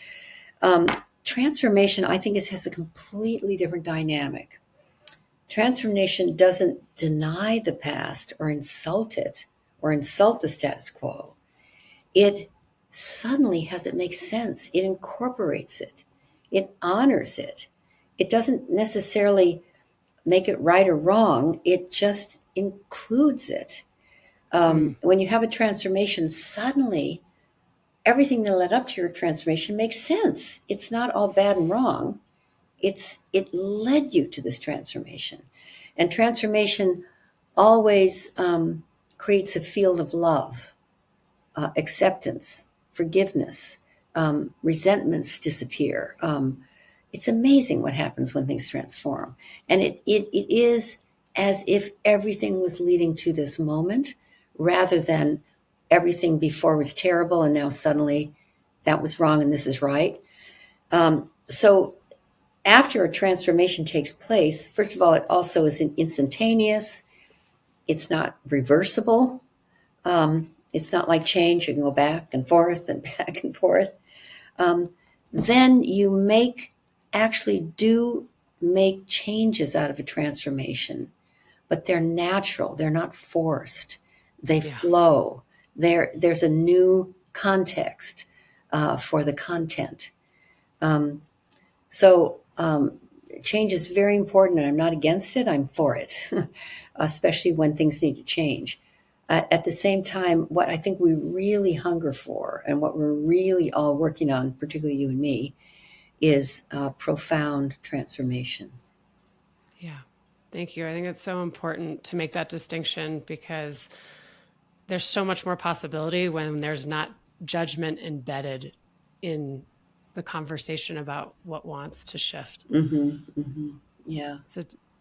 Transformation, I think, has a completely different dynamic. Transformation doesn't deny the past or insult it or insult the status quo. It suddenly has it make sense. It incorporates it. It honors it. It doesn't necessarily make it right or wrong. It just includes it. When you have a transformation, suddenly everything that led up to your transformation makes sense. It's not all bad and wrong. It led you to this transformation. And transformation always creates a field of love, acceptance, forgiveness, resentments disappear. It's amazing what happens when things transform. And it is as if everything was leading to this moment rather than everything before was terrible and now suddenly that was wrong and this is right. So after a transformation takes place, first of all, it also is instantaneous. It's not reversible. It's not like change. You can go back and forth and back and forth. Then you actually do make changes out of a transformation, but they're natural. They're not forced. They flow. There's a new context for the content. So change is very important, and I'm not against it. I'm for it, especially when things need to change. At the same time, what I think we really hunger for and what we're really all working on, particularly you and me, is profound transformation. Yeah. Thank you. I think it's so important to make that distinction because there's so much more possibility when there's not judgment embedded in the conversation about what wants to shift. Mm-hmm, mm-hmm. Yeah.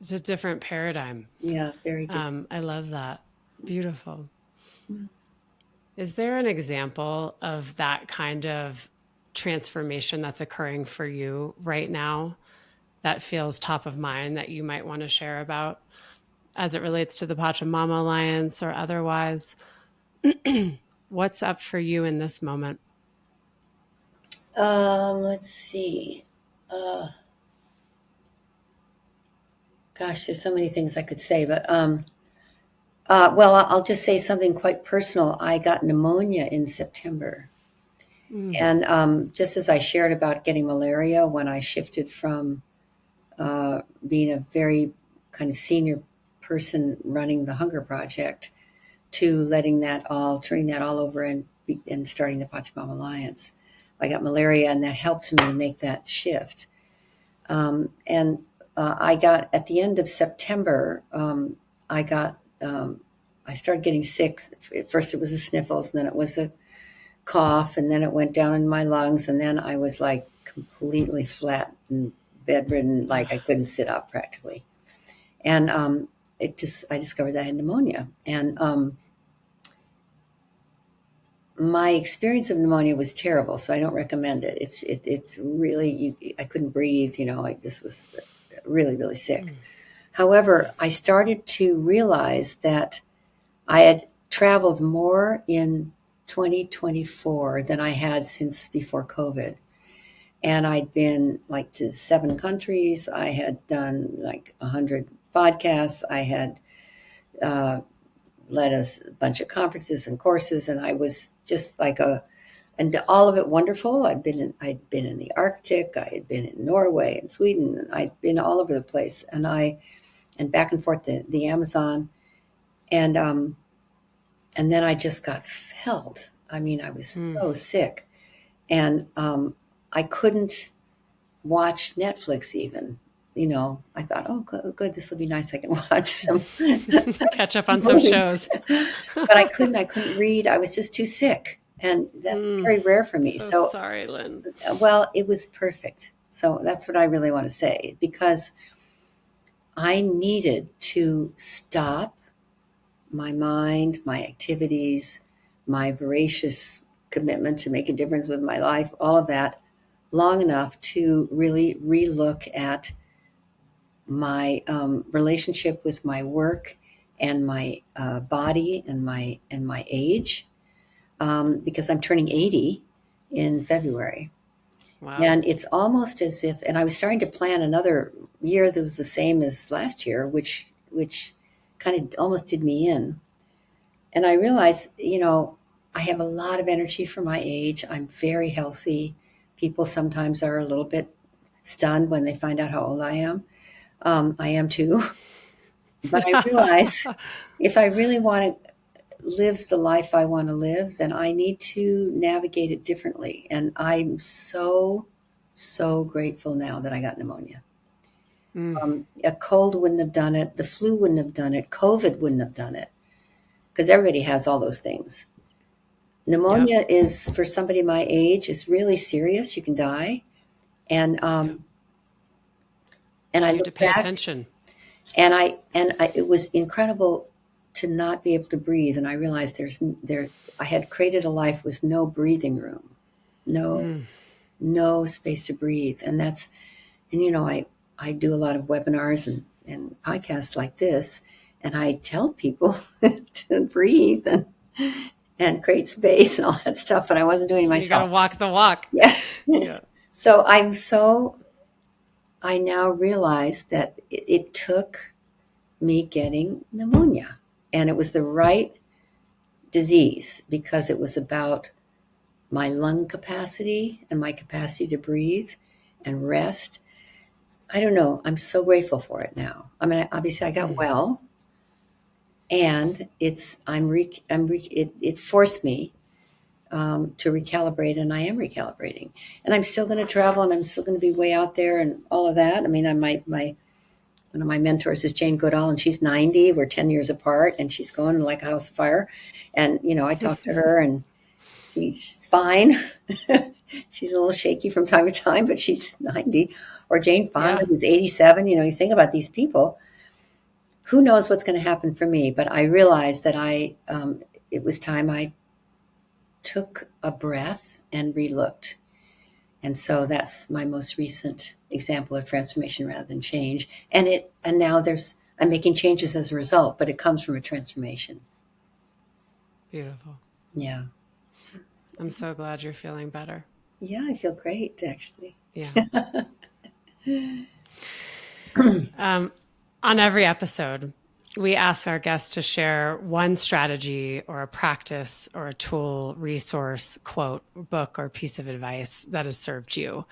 It's a different paradigm. Yeah, very different. I love that. Beautiful. Mm. Is there an example of that kind of transformation that's occurring for you right now that feels top of mind that you might want to share about as it relates to the Pachamama Alliance or otherwise? What's up for you in this moment? Let's see. Gosh, there's so many things I could say, but well, I'll just say something quite personal. I got pneumonia in September. And just as I shared about getting malaria when I shifted from being a very kind of senior person running the Hunger Project to turning that all over and starting the Pachamama Alliance. I got malaria, and that helped me make that shift. I got, at the end of September, I started getting sick. At first it was the sniffles, and then it was a cough, and then it went down in my lungs, and then I was like completely flat and bedridden, like I couldn't sit up practically. And I discovered that I had pneumonia. And my experience of pneumonia was terrible, so I don't recommend it. It's really, I couldn't breathe, I just was really, really sick. However, I started to realize that I had traveled more in 2024 than I had since before COVID. And I'd been like to 7 countries. I had done like 100 podcasts. I had led a bunch of conferences and courses, and I was just like and all of it wonderful. I'd been in the Arctic. I had been in Norway and Sweden, and I'd been all over the place, and back and forth the Amazon, and then I just got felled. I mean, I was so sick, and I couldn't watch Netflix even. I thought, oh, good, this will be nice. I can watch some catch up on some shows. But I couldn't read. I was just too sick. And that's very rare for me. So sorry, Lynn. Well, it was perfect. So that's what I really want to say, because I needed to stop my mind, my activities, my voracious commitment to make a difference with my life, all of that, long enough to really relook at my relationship with my work and my body and my age, because I'm turning 80 in February. Wow. And it's almost as if, and I was starting to plan another year that was the same as last year, which kind of almost did me in. And I realized, I have a lot of energy for my age. I'm very healthy. People sometimes are a little bit stunned when they find out how old I am. I am too. But I realize if I really want to live the life I want to live, then I need to navigate it differently. And I'm so, so grateful now that I got pneumonia. A cold wouldn't have done it. The flu wouldn't have done it. COVID wouldn't have done it, because everybody has all those things. Pneumonia Yep. is, for somebody my age, is really serious. You can die. And Yep. and I You need to look pay back, attention. and it was incredible to not be able to breathe. And I realized I had created a life with no breathing room, no space to breathe. And I do a lot of webinars and podcasts like this, and I tell people to breathe and create space and all that stuff, but I wasn't doing it You got to myself. walk the walk. Yeah. Yeah. So I now realize that it took me getting pneumonia, and it was the right disease because it was about my lung capacity and my capacity to breathe and rest. I don't know. I'm so grateful for it now. I mean, obviously I got well, and it forced me to recalibrate, and I am recalibrating, and I'm still going to travel, and I'm still going to be way out there and all of that. I mean, one of my mentors is Jane Goodall, and she's 90. We're 10 years apart, and she's going like a house of fire. And, I talked to her, and she's fine. She's a little shaky from time to time, but she's 90. Or Jane Fonda, Yeah. who's 87. You think about these people. Who knows what's going to happen for me? But I realized that it was time I took a breath and relooked. And so that's my most recent example of transformation rather than change. And now I'm making changes as a result, but it comes from a transformation. Beautiful. Yeah. I'm so glad you're feeling better. Yeah, I feel great, actually. Yeah. On every episode, we ask our guests to share one strategy or a practice or a tool, resource, quote, book, or piece of advice that has served you.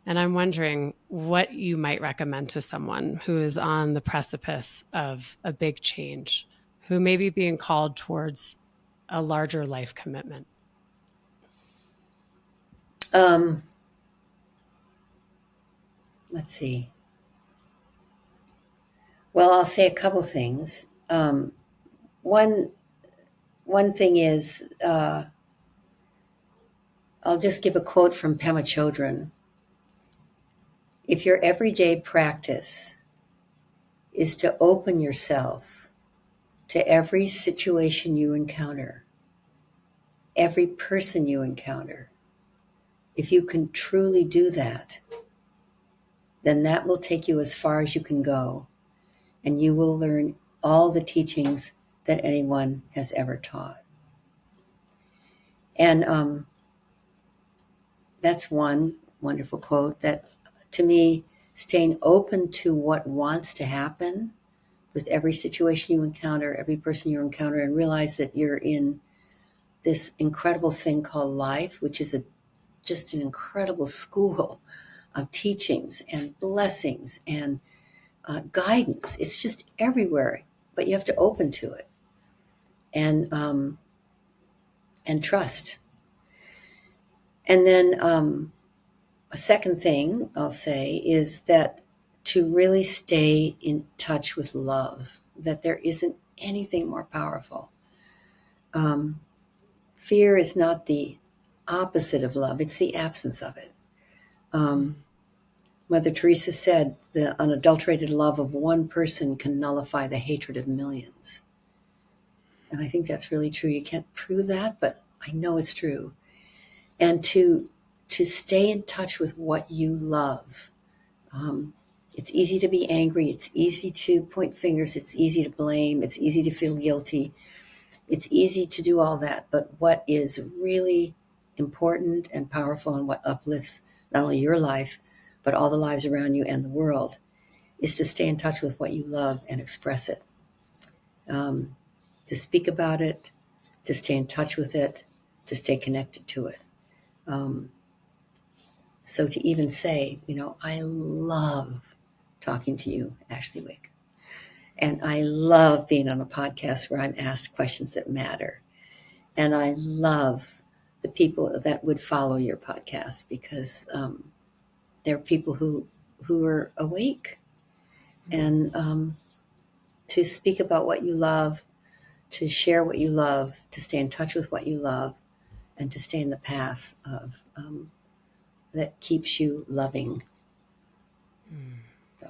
And I'm wondering what you might recommend to someone who is on the precipice of a big change, who may be being called towards a larger life commitment. Let's see. Well, I'll say a couple things. One thing is, I'll just give a quote from Pema Chodron. If your everyday practice is to open yourself to every situation you encounter, every person you encounter, if you can truly do that, then that will take you as far as you can go, and you will learn all the teachings that anyone has ever taught. And that's one wonderful quote that, to me, staying open to what wants to happen with every situation you encounter, every person you encounter, and realize that you're in this incredible thing called life, which is just an incredible school of teachings and blessings and guidance. It's just everywhere, but you have to open to it and trust. And then a second thing I'll say is that to really stay in touch with love, that there isn't anything more powerful. Fear is not the opposite of love, it's the absence of it. Mother Teresa said, the unadulterated love of one person can nullify the hatred of millions. And I think that's really true. You can't prove that, but I know it's true. And to stay in touch with what you love. It's easy to be angry. It's easy to point fingers. It's easy to blame. It's easy to feel guilty. It's easy to do all that. But what is really important and powerful, and what uplifts not only your life, but all the lives around you and the world, is to stay in touch with what you love and express it. To speak about it, to stay in touch with it, to stay connected to it. So to even say, I love talking to you, Ashley Wick. And I love being on a podcast where I'm asked questions that matter. And I love the people that would follow your podcast, because they're people who are awake and to speak about what you love, to share what you love, to stay in touch with what you love, and to stay in the path of that keeps you loving. So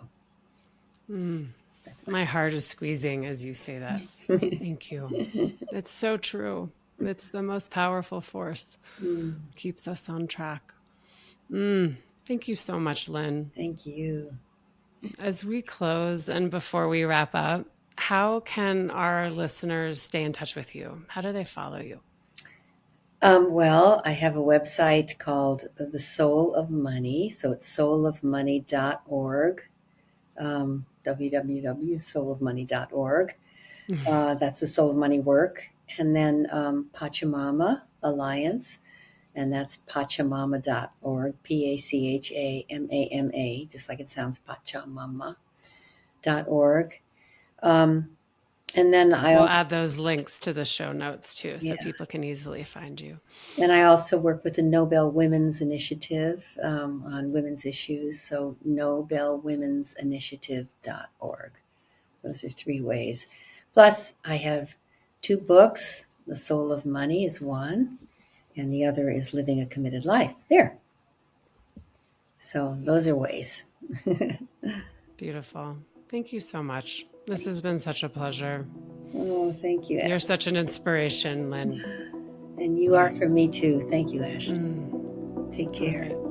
that's my heart is squeezing as you say that. Thank you. It's so true. It's the most powerful force. Keeps us on track. Thank you so much, Lynn. Thank you. As we close and before we wrap up, how can our listeners stay in touch with you? How do they follow you? Well, I have a website called The Soul of Money. So it's soulofmoney.org, www.soulofmoney.org. That's the Soul of Money work. And then Pachamama Alliance, and that's pachamama.org, Pachamama, just like it sounds, pachamama.org. And then we'll add those links to the show notes too, so people can easily find you. And I also work with the Nobel Women's Initiative on women's issues. So nobelwomensinitiative.org. Those are 3 ways. Plus, I have 2 books. The Soul of Money is one, and the other is Living a Committed Life. There. So those are ways. Beautiful. Thank you so much. This has been such a pleasure. Oh, thank you, Ashley. You're such an inspiration, Lynn. And you are for me too. Thank you, Ashley. Take care. Right.